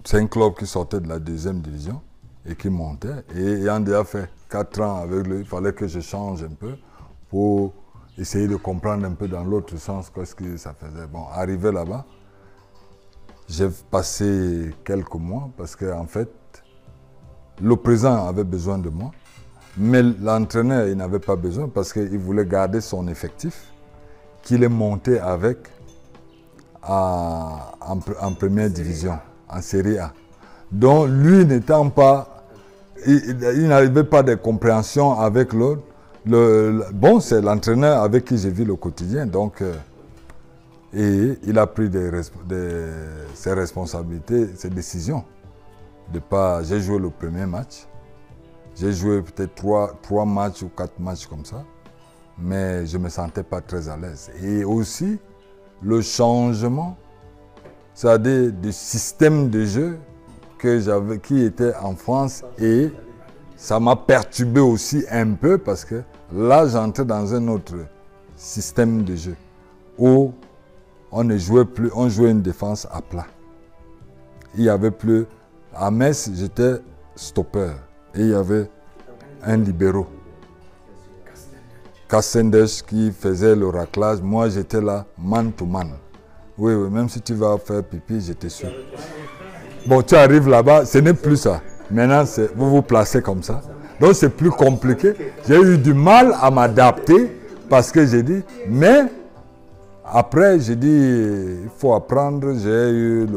C'est un club qui sortait de la 2e division et qui montait. Et ayant déjà fait 4 ans avec lui, il fallait que je change un peu pour essayer de comprendre un peu dans l'autre sens qu'est-ce que ça faisait. Bon, arrivé là-bas, j'ai passé quelques mois parce qu'en fait, le président avait besoin de moi, mais l'entraîneur, il n'avait pas besoin parce qu'il voulait garder son effectif qu'il est monté avec en première division, en Série A. Donc, lui n'étant pas, il n'avait pas de compréhension avec l'autre. Bon, c'est l'entraîneur avec qui j'ai vu le quotidien, donc, et il a pris ses responsabilités, ses décisions. J'ai joué le premier match, j'ai joué peut-être 3 matchs ou 4 matchs comme ça, mais je ne me sentais pas très à l'aise. Et aussi, le changement, c'est-à-dire du système de jeu qui était en France, et ça m'a perturbé aussi un peu parce que là, j'entrais dans un autre système de jeu où on ne jouait plus, on jouait une défense à plat. Il n'y avait plus. À Metz, j'étais stopper et il y avait un libéro. Kassendesh qui faisait le raclage. Moi, j'étais là, man to man. Oui, même si tu vas faire pipi, j'étais sûr. Bon, tu arrives là-bas, ce n'est plus ça. Maintenant, vous vous placez comme ça. Donc, c'est plus compliqué. J'ai eu du mal à m'adapter parce que j'ai dit, mais après, j'ai dit, il faut apprendre. J'ai eu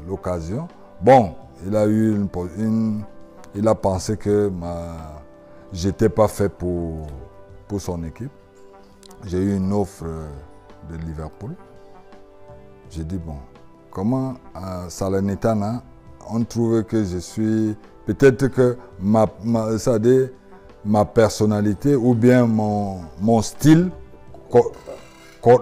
l'occasion. Bon, il a pensé que je n'étais pas fait pour son équipe. J'ai eu une offre de Liverpool. J'ai dit, bon, comment à Salernitana, on trouvait que je suis... Peut-être que ma personnalité ou bien mon style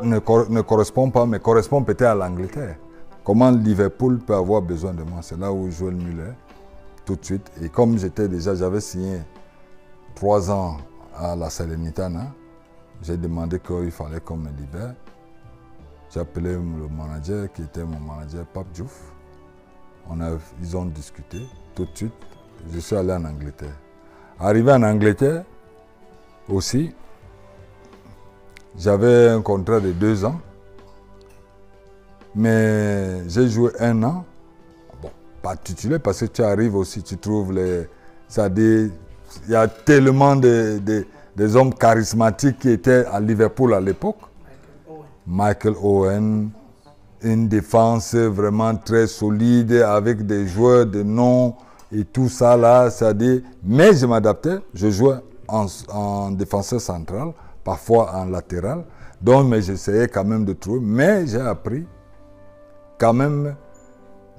ne correspond pas, mais correspond peut-être à l'Angleterre. Comment Liverpool peut avoir besoin de moi? C'est là où Joël Muller, tout de suite. Et comme j'avais signé 3 ans à la Salernitana, j'ai demandé qu'il fallait qu'on me libère. J'ai appelé le manager, qui était mon manager, Pape Diouf. Ils ont discuté. Tout de suite, je suis allé en Angleterre. Arrivé en Angleterre, aussi, j'avais un contrat de 2 ans. Mais j'ai joué 1 an. Bon, pas titulaire parce que tu arrives aussi, tu trouves les... C'est-à-dire, il y a tellement des hommes charismatiques qui étaient à Liverpool à l'époque. Michael Owen, une défense vraiment très solide avec des joueurs de nom et tout ça là, c'est-à-dire, mais je m'adaptais, je jouais en défenseur central, parfois en latéral, donc mais j'essayais quand même de trouver, mais j'ai appris quand même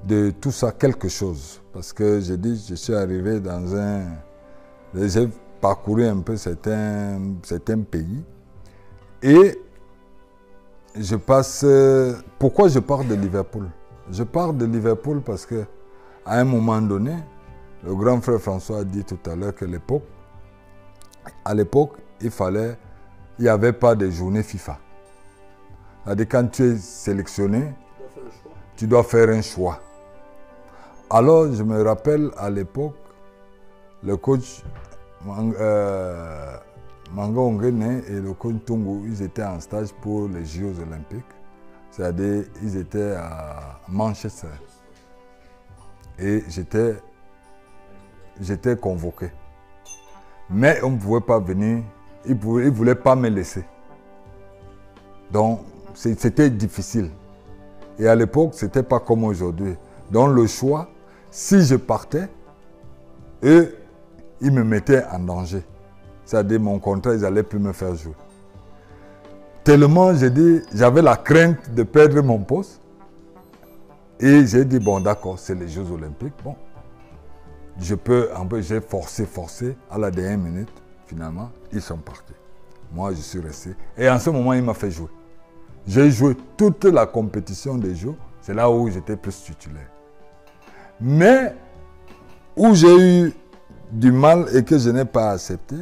de tout ça quelque chose, parce que je dis, je suis arrivé dans un, j'ai parcouru un peu certains pays et je passe... Pourquoi je pars de Liverpool? Je pars de Liverpool parce que à un moment donné, le grand frère François a dit tout à l'heure que à l'époque, il n'y avait pas de journée FIFA. C'est-à-dire quand tu es sélectionné, tu dois faire un choix. Alors, je me rappelle à l'époque, le coach Manga Ongene et le coach Tungu, ils étaient en stage pour les Jeux Olympiques. C'est-à-dire, ils étaient à Manchester. Et j'étais convoqué. Mais on ne pouvait pas venir, ils ne voulaient pas me laisser. Donc, c'était difficile. Et à l'époque, ce n'était pas comme aujourd'hui. Donc, le choix, si je partais, eux, ils me mettaient en danger. C'est-à-dire, mon contrat, ils n'allaient plus me faire jouer. Tellement, j'avais la crainte de perdre mon poste. Et j'ai dit, bon, d'accord, c'est les Jeux Olympiques. Bon, j'ai forcé. À la dernière minute, finalement, ils sont partis. Moi, je suis resté. Et en ce moment, il m'a fait jouer. J'ai joué toute la compétition des Jeux. C'est là où j'étais plus titulaire. Mais, où j'ai eu du mal et que je n'ai pas accepté,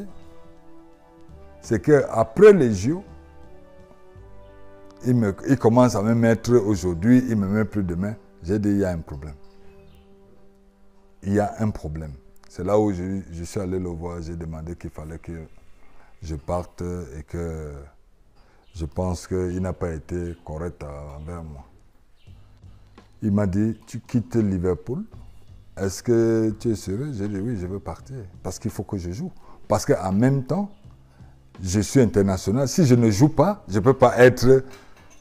c'est qu'après les Jeux, il commence à me mettre aujourd'hui, il ne me met plus demain. J'ai dit, il y a un problème. Il y a un problème. C'est là où je suis allé le voir, j'ai demandé qu'il fallait que je parte et que je pense qu'il n'a pas été correct envers moi. Il m'a dit, tu quittes Liverpool, est-ce que tu es sérieux? J'ai dit, oui, je veux partir, parce qu'il faut que je joue. Parce qu'en même temps, je suis international. Si je ne joue pas, je ne peux pas être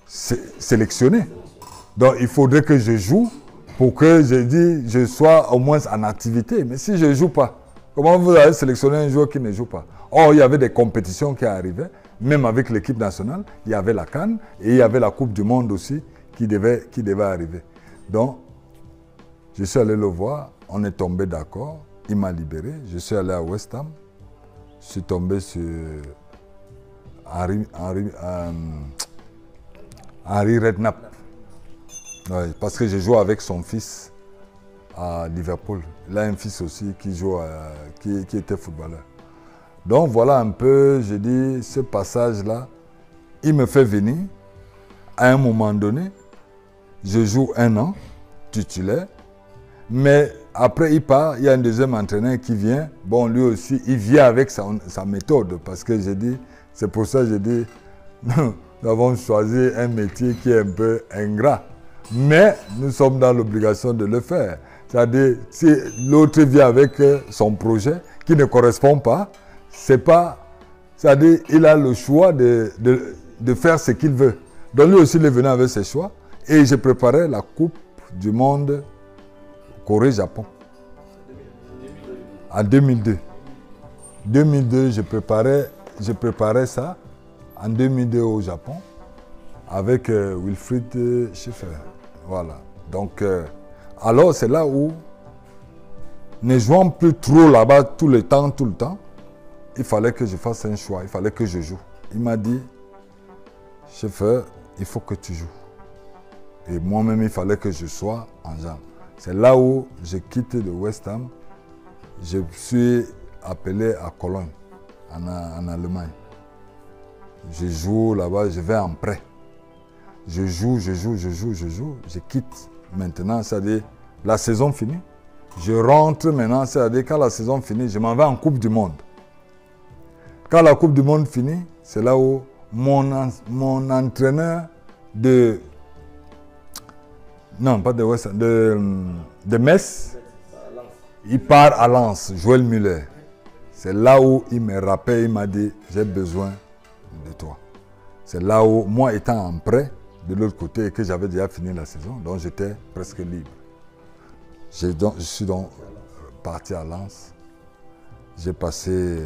sélectionné. Donc, il faudrait que je joue pour que je sois au moins en activité. Mais si je ne joue pas, comment vous allez sélectionner un joueur qui ne joue pas? Or, il y avait des compétitions qui arrivaient, même avec l'équipe nationale. Il y avait la CAN et il y avait la Coupe du Monde aussi qui devait arriver. Donc, je suis allé le voir, on est tombé d'accord, il m'a libéré. Je suis allé à West Ham, je suis tombé sur Henry Redknapp. Ouais, parce que je joue avec son fils à Liverpool. Il a un fils aussi qui était footballeur. Donc voilà un peu, je dis, ce passage-là, il me fait venir. À un moment donné, je joue 1 an, titulaire. Mais après, il part, il y a un deuxième entraîneur qui vient. Bon, lui aussi, il vient avec sa méthode. Parce que j'ai dit, c'est pour ça que j'ai dit, nous avons choisi un métier qui est un peu ingrat. Mais nous sommes dans l'obligation de le faire. C'est-à-dire, si l'autre vient avec son projet qui ne correspond pas, c'est pas... C'est-à-dire, il a le choix de faire ce qu'il veut. Donc lui aussi, il est venu avec ses choix. Et j'ai préparé la Coupe du Monde Corée-Japon. En 2002. 2002, je préparais ça. En 2002 au Japon. Avec Wilfried Schiffer. Voilà. Donc, alors c'est là où, ne jouant plus trop là-bas tout le temps, il fallait que je fasse un choix, il fallait que je joue. Il m'a dit, Schiffer, il faut que tu joues. Et moi-même, il fallait que je sois en jambes. C'est là où j'ai quitté le West Ham. Je suis appelé à Cologne, en Allemagne. Je joue là-bas, je vais en prêt. Je joue, je quitte maintenant, c'est-à-dire la saison finie. Je rentre maintenant, c'est-à-dire quand la saison finit, je m'en vais en Coupe du Monde. Quand la Coupe du Monde finit, c'est là où mon entraîneur Non, pas de West Ham, de Metz. Il part à Lens, Joël Muller. C'est là où il me rappelle, il m'a dit, j'ai besoin de toi. C'est là où, moi étant en prêt, de l'autre côté, et que j'avais déjà fini la saison, donc j'étais presque libre. Je suis donc parti à Lens. J'ai passé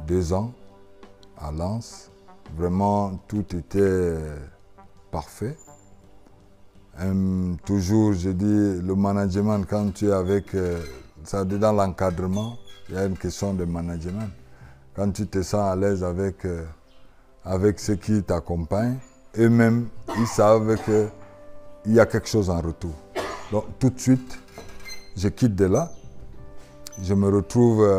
2 ans à Lens. Vraiment, tout était parfait. Toujours, je dis, le management, quand tu es avec, ça dit dans l'encadrement, il y a une question de management. Quand tu te sens à l'aise avec, avec ceux qui t'accompagnent, eux-mêmes, ils savent qu'il y a quelque chose en retour. Donc, tout de suite, je quitte de là. Je me retrouve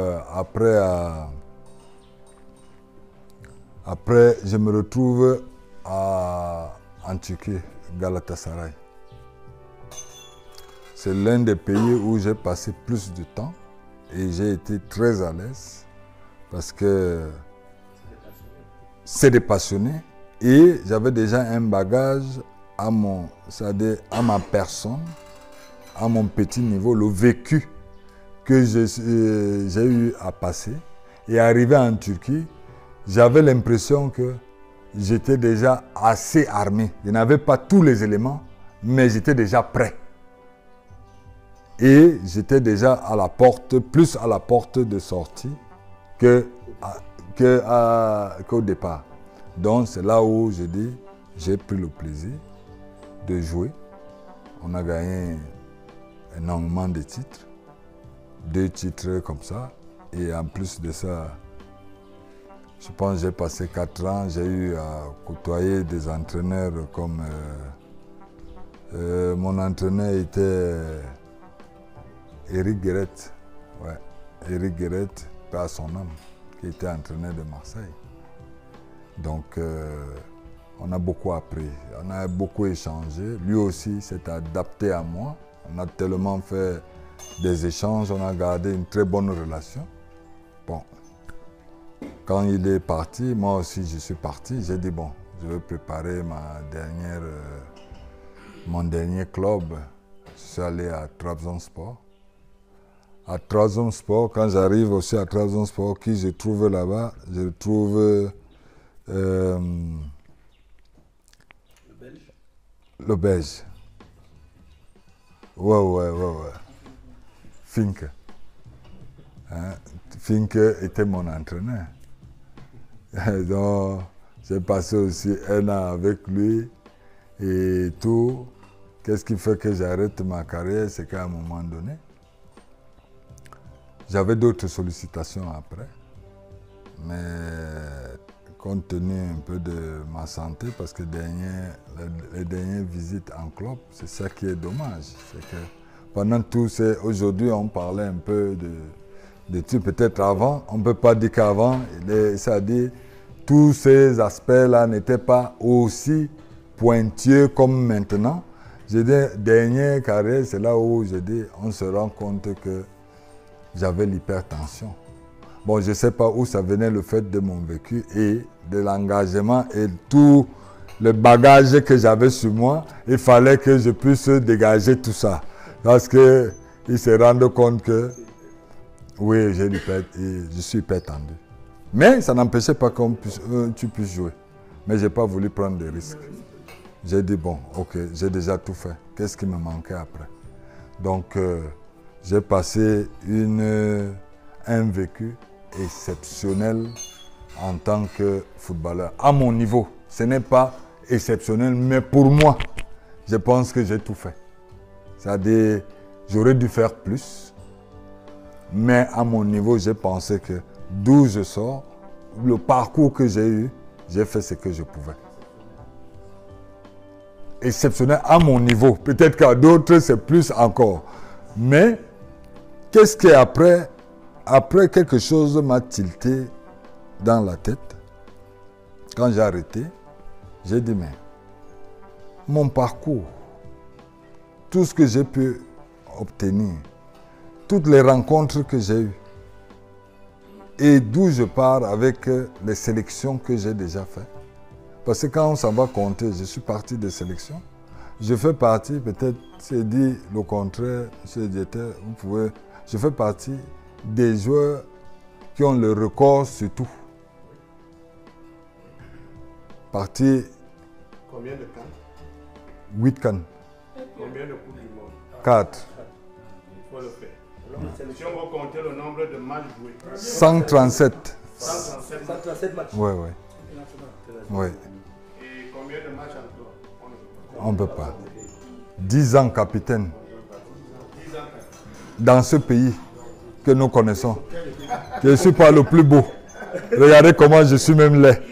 après, je me retrouve en Turquie, Galatasaray. C'est l'un des pays où j'ai passé plus de temps et j'ai été très à l'aise parce que c'est des passionnés et j'avais déjà un bagage à ma personne, à mon petit niveau, le vécu que j'ai eu à passer. Et arrivé en Turquie, j'avais l'impression que j'étais déjà assez armé. Je n'avais pas tous les éléments, mais j'étais déjà prêt. Et j'étais déjà à la porte, plus à la porte de sortie qu'au départ. Donc c'est là où j'ai pris le plaisir de jouer. On a gagné énormément de titres. 2 titres comme ça. Et en plus de ça, je pense que j'ai passé 4 ans, j'ai eu à côtoyer des entraîneurs comme... mon entraîneur était Éric Guéret. Ouais, Éric Guéret, pas à son âme, qui était entraîneur de Marseille. Donc, on a beaucoup appris, on a beaucoup échangé. Lui aussi s'est adapté à moi. On a tellement fait des échanges, on a gardé une très bonne relation. Bon. Quand il est parti, moi aussi je suis parti. J'ai dit bon, je vais préparer mon dernier club. Je suis allé à Trabzonspor. À Trabzonspor, quand j'arrive aussi à Trabzonspor, qui je trouve là-bas, je trouve le Belge. Ouais. Fink. Hein? Fink était mon entraîneur. Donc, j'ai passé aussi 1 an avec lui et tout. Qu'est-ce qui fait que j'arrête ma carrière? C'est qu'à un moment donné, j'avais d'autres sollicitations après. Mais compte tenu un peu de ma santé, parce que les dernières visites en club, c'est ça qui est dommage. C'est que pendant tout ces... Aujourd'hui, on parlait un peu de tout. Peut-être avant, on ne peut pas dire qu'avant, c'est-à-dire tous ces aspects-là n'étaient pas aussi pointueux comme maintenant. J'ai dit, dernière carrière, c'est là où on se rend compte que j'avais l'hypertension. Bon, je ne sais pas où ça venait le fait de mon vécu et de l'engagement et tout le bagage que j'avais sur moi. Il fallait que je puisse dégager tout ça. Parce qu'il se rend compte que, oui, je suis hyper tendu. Mais ça n'empêchait pas que tu puisses jouer. Mais je n'ai pas voulu prendre des risques. J'ai dit, bon, ok, j'ai déjà tout fait. Qu'est-ce qui me manquait après? Donc, j'ai passé un vécu exceptionnel en tant que footballeur. À mon niveau, ce n'est pas exceptionnel, mais pour moi, je pense que j'ai tout fait. C'est-à-dire, j'aurais dû faire plus, mais à mon niveau, j'ai pensé que d'où je sors, le parcours que j'ai eu, j'ai fait ce que je pouvais. Exceptionnel à mon niveau. Peut-être qu'à d'autres, c'est plus encore. Mais, qu'est-ce qui est après? Après, quelque chose m'a tilté dans la tête. Quand j'ai arrêté, j'ai dit, mais mon parcours, tout ce que j'ai pu obtenir, toutes les rencontres que j'ai eues, et d'où je pars avec les sélections que j'ai déjà faites. Parce que quand on s'en va compter, je suis parti des sélections. je fais partie, peut-être, c'est dit le contraire, M. Dieter, vous pouvez, je fais partie des joueurs qui ont le record sur tout. Parti Combien de cannes? 8 cannes. Combien de coupes du monde? 4. Il faut le faire. Si on va compter le nombre de matchs joués. 137. 137 matchs. 137 matchs. Oui, oui. Oui, Et combien de matchs encore? on ne peut pas. 10 ans capitaine 10 ans. dans ce pays que nous connaissons. Je ne suis pas le plus beau. Regardez comment je suis même laid.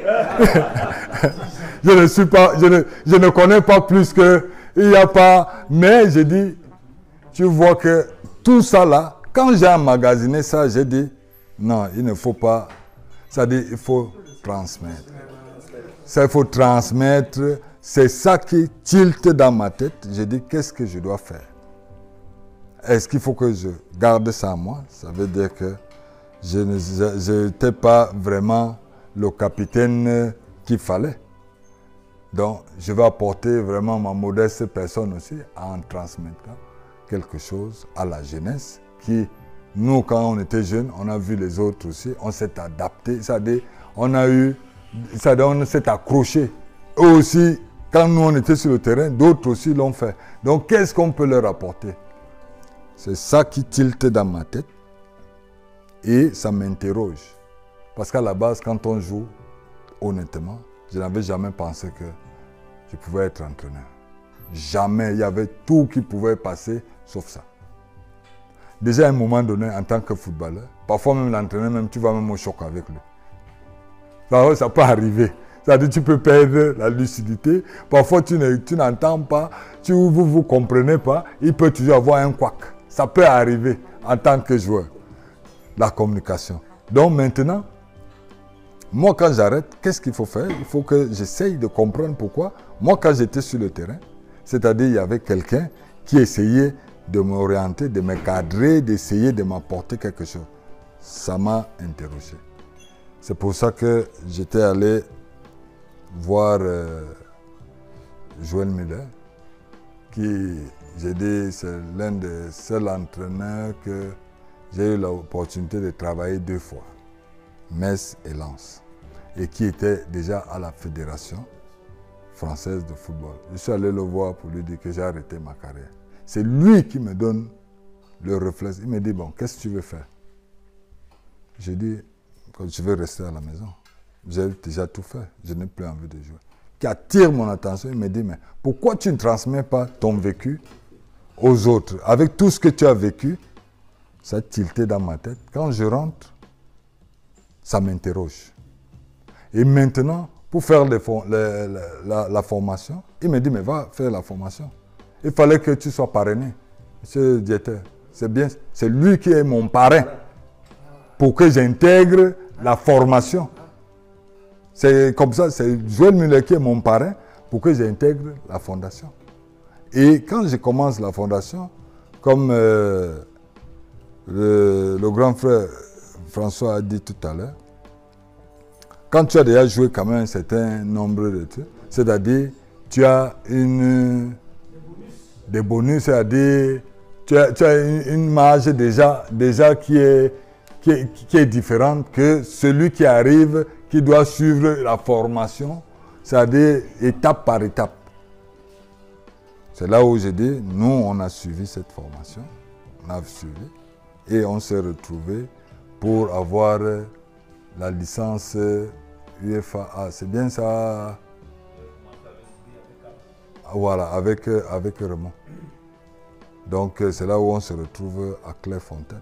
Je ne suis pas, je ne connais pas plus que il n'y a pas. Mais je dis, tu vois que tout ça là, quand j'ai emmagasiné ça, j'ai dit, non, il ne faut pas. Ça dit, il faut transmettre. Ça, il faut transmettre. C'est ça qui tilte dans ma tête. Je dis, qu'est-ce que je dois faire? Est-ce qu'il faut que je garde ça à moi? Ça veut dire que je n'étais pas vraiment le capitaine qu'il fallait. Donc, je vais apporter vraiment ma modeste personne aussi en transmettant quelque chose à la jeunesse qui, nous, quand on était jeunes, on a vu les autres aussi, on s'est adapté, c'est-à-dire, on s'est accroché. Eux aussi, quand nous, on était sur le terrain, d'autres aussi l'ont fait. Donc, qu'est-ce qu'on peut leur apporter? C'est ça qui tilte dans ma tête et ça m'interroge. Parce qu'à la base, quand on joue, honnêtement, je n'avais jamais pensé que je pouvais être entraîneur. Jamais. Il y avait tout qui pouvait passer, sauf ça. Déjà, à un moment donné, en tant que footballeur, parfois même l'entraîneur, même tu vas même au choc avec lui. Parfois, ça peut arriver. C'est-à-dire tu peux perdre la lucidité. Parfois, tu n'entends pas, vous ne comprenez pas. Il peut toujours avoir un couac. Ça peut arriver en tant que joueur. La communication. Donc maintenant, moi, quand j'arrête, qu'est-ce qu'il faut faire? Il faut que j'essaye de comprendre pourquoi. Moi, quand j'étais sur le terrain, c'est-à-dire il y avait quelqu'un qui essayait de m'orienter, de me cadrer, d'essayer de m'apporter quelque chose. Ça m'a interrogé. C'est pour ça que j'étais allé voir Joël Muller, qui, j'ai dit, c'est l'un des seuls entraîneurs que j'ai eu l'opportunité de travailler 2 fois. Metz et Lens, et qui était déjà à la Fédération française de football. Je suis allé le voir pour lui dire que j'ai arrêté ma carrière. C'est lui qui me donne le réflexe. Il me dit, bon, qu'est-ce que tu veux faire? J'ai dit, je veux rester à la maison. J'ai déjà tout fait, je n'ai plus envie de jouer. Qui attire mon attention, il me dit, mais pourquoi tu ne transmets pas ton vécu aux autres? Avec tout ce que tu as vécu, ça a tilté dans ma tête. Quand je rentre, ça m'interroge. Et maintenant, pour faire la formation, il me dit, mais va faire la formation. Il fallait que tu sois parrainé. Monsieur Dieter, c'est bien, c'est lui qui est mon parrain pour que j'intègre la formation. C'est comme ça, c'est Joël Muller qui est mon parrain pour que j'intègre la fondation. Et quand je commence la fondation, comme le grand frère François a dit tout à l'heure, quand tu as déjà joué quand même un certain nombre de trucs, c'est-à-dire tu as des bonus, c'est-à-dire tu as une marge déjà qui est différente que celui qui arrive, qui doit suivre la formation, c'est-à-dire étape par étape. C'est là où j'ai dit, nous on a suivi cette formation, on a suivi et on s'est retrouvés pour avoir la licence UEFA. C'est bien ça? Voilà, avec Raymond. Donc c'est là où on se retrouve à Clairefontaine.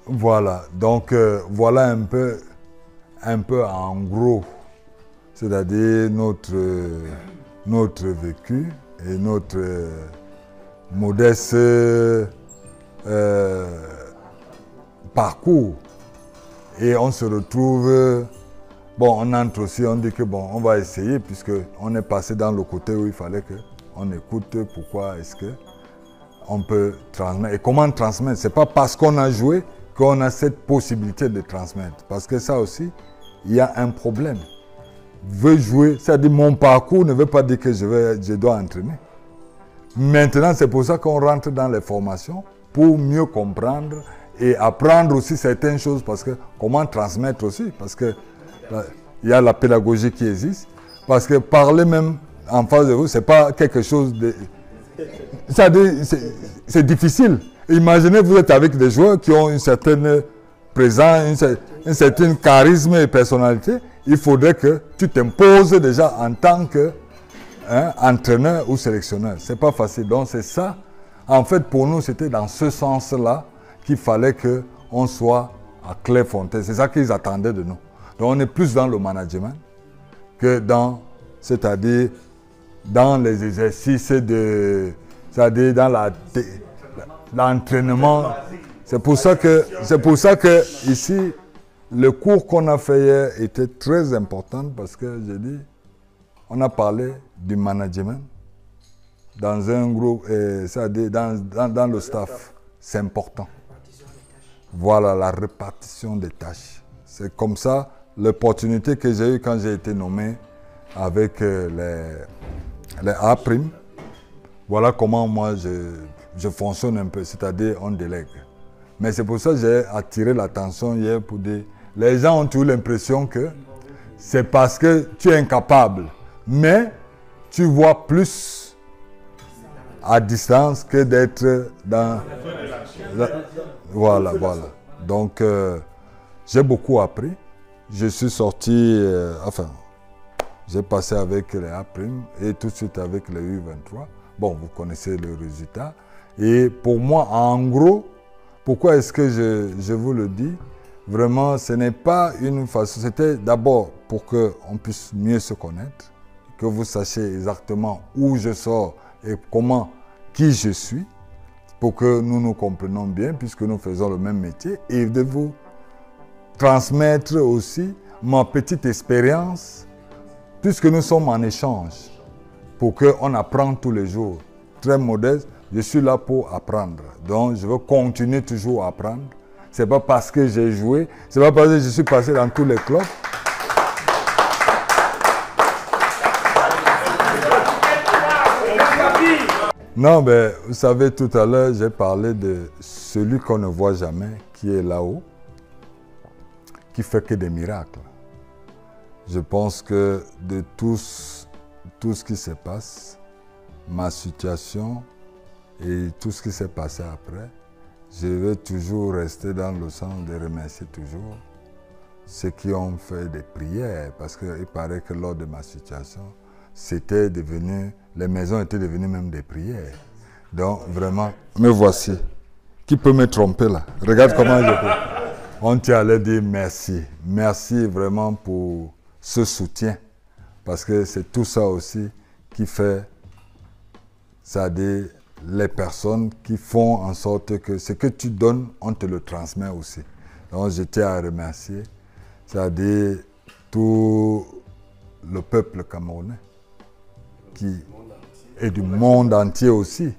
Voilà, donc voilà un peu en gros, c'est-à-dire notre vécu et notre modeste parcours. Et on se retrouve, bon, on entre aussi, on dit que bon, on va essayer puisqu'on est passé dans le côté où il fallait qu'on écoute pourquoi est-ce qu'on peut transmettre. Et comment transmettre? Ce n'est pas parce qu'on a joué qu'on a cette possibilité de transmettre. Parce que ça aussi, il y a un problème. veut jouer, c'est-à-dire mon parcours ne veut pas dire que je dois entraîner. Maintenant, c'est pour ça qu'on rentre dans les formations, pour mieux comprendre et apprendre aussi certaines choses, parce que comment transmettre aussi, parce que il y a la pédagogie qui existe, parce que parler même en face de vous, c'est pas quelque chose de... C'est difficile. Imaginez, vous êtes avec des joueurs qui ont une certaine présence, un certain charisme et personnalité. Il faudrait que tu t'imposes déjà en tant que entraîneur ou sélectionneur. C'est pas facile. Donc c'est ça. En fait, pour nous, c'était dans ce sens-là qu'il fallait qu'on soit à Clairefontaine. C'est ça qu'ils attendaient de nous. Donc on est plus dans le management que dans, c'est-à-dire dans les exercices de, c'est-à-dire dans l'entraînement. C'est pour ça que ici, le cours qu'on a fait hier était très important parce que j'ai dit, on a parlé du management dans un groupe, c'est-à-dire dans le staff. C'est important. Voilà la répartition des tâches. C'est comme ça l'opportunité que j'ai eue quand j'ai été nommé avec les A'. Voilà comment moi je fonctionne un peu, c'est-à-dire on délègue. Mais c'est pour ça que j'ai attiré l'attention hier pour dire, les gens ont toujours l'impression que c'est parce que tu es incapable, mais tu vois plus à distance que d'être dans... Voilà. Donc, j'ai beaucoup appris. Je suis sorti, j'ai passé avec les A' et tout de suite avec les U23. Bon, vous connaissez le résultat. Et pour moi, en gros, pourquoi est-ce que je vous le dis? Vraiment, ce n'est pas une façon... C'était d'abord pour qu'on puisse mieux se connaître, que vous sachiez exactement où je sors et qui je suis, pour que nous nous comprenions bien, puisque nous faisons le même métier, et de vous transmettre aussi ma petite expérience, puisque nous sommes en échange, pour qu'on apprenne tous les jours. Très modeste, je suis là pour apprendre. Donc, je veux continuer toujours à apprendre. Ce n'est pas parce que j'ai joué, ce n'est pas parce que je suis passé dans tous les clubs. Non, mais vous savez, tout à l'heure, j'ai parlé de celui qu'on ne voit jamais, qui est là-haut, qui fait que des miracles. Je pense que de tout ce qui se passe, ma situation et tout ce qui s'est passé après, je vais toujours rester dans le sens de remercier toujours ceux qui ont fait des prières, parce qu'il paraît que lors de ma situation, c'était devenu, les maisons étaient devenues même des prières. Donc vraiment, me voici. Qui peut me tromper là? Regarde comment je peux. On t'y allait dire merci. Merci vraiment pour ce soutien. Parce que c'est tout ça aussi qui fait, c'est-à-dire les personnes qui font en sorte que ce que tu donnes, on te le transmet aussi. Donc je tiens à remercier, c'est-à-dire tout le peuple camerounais et du monde entier aussi,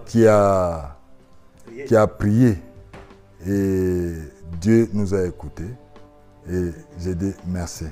qui a prié. Et Dieu nous a écoutés. Et j'ai dit merci.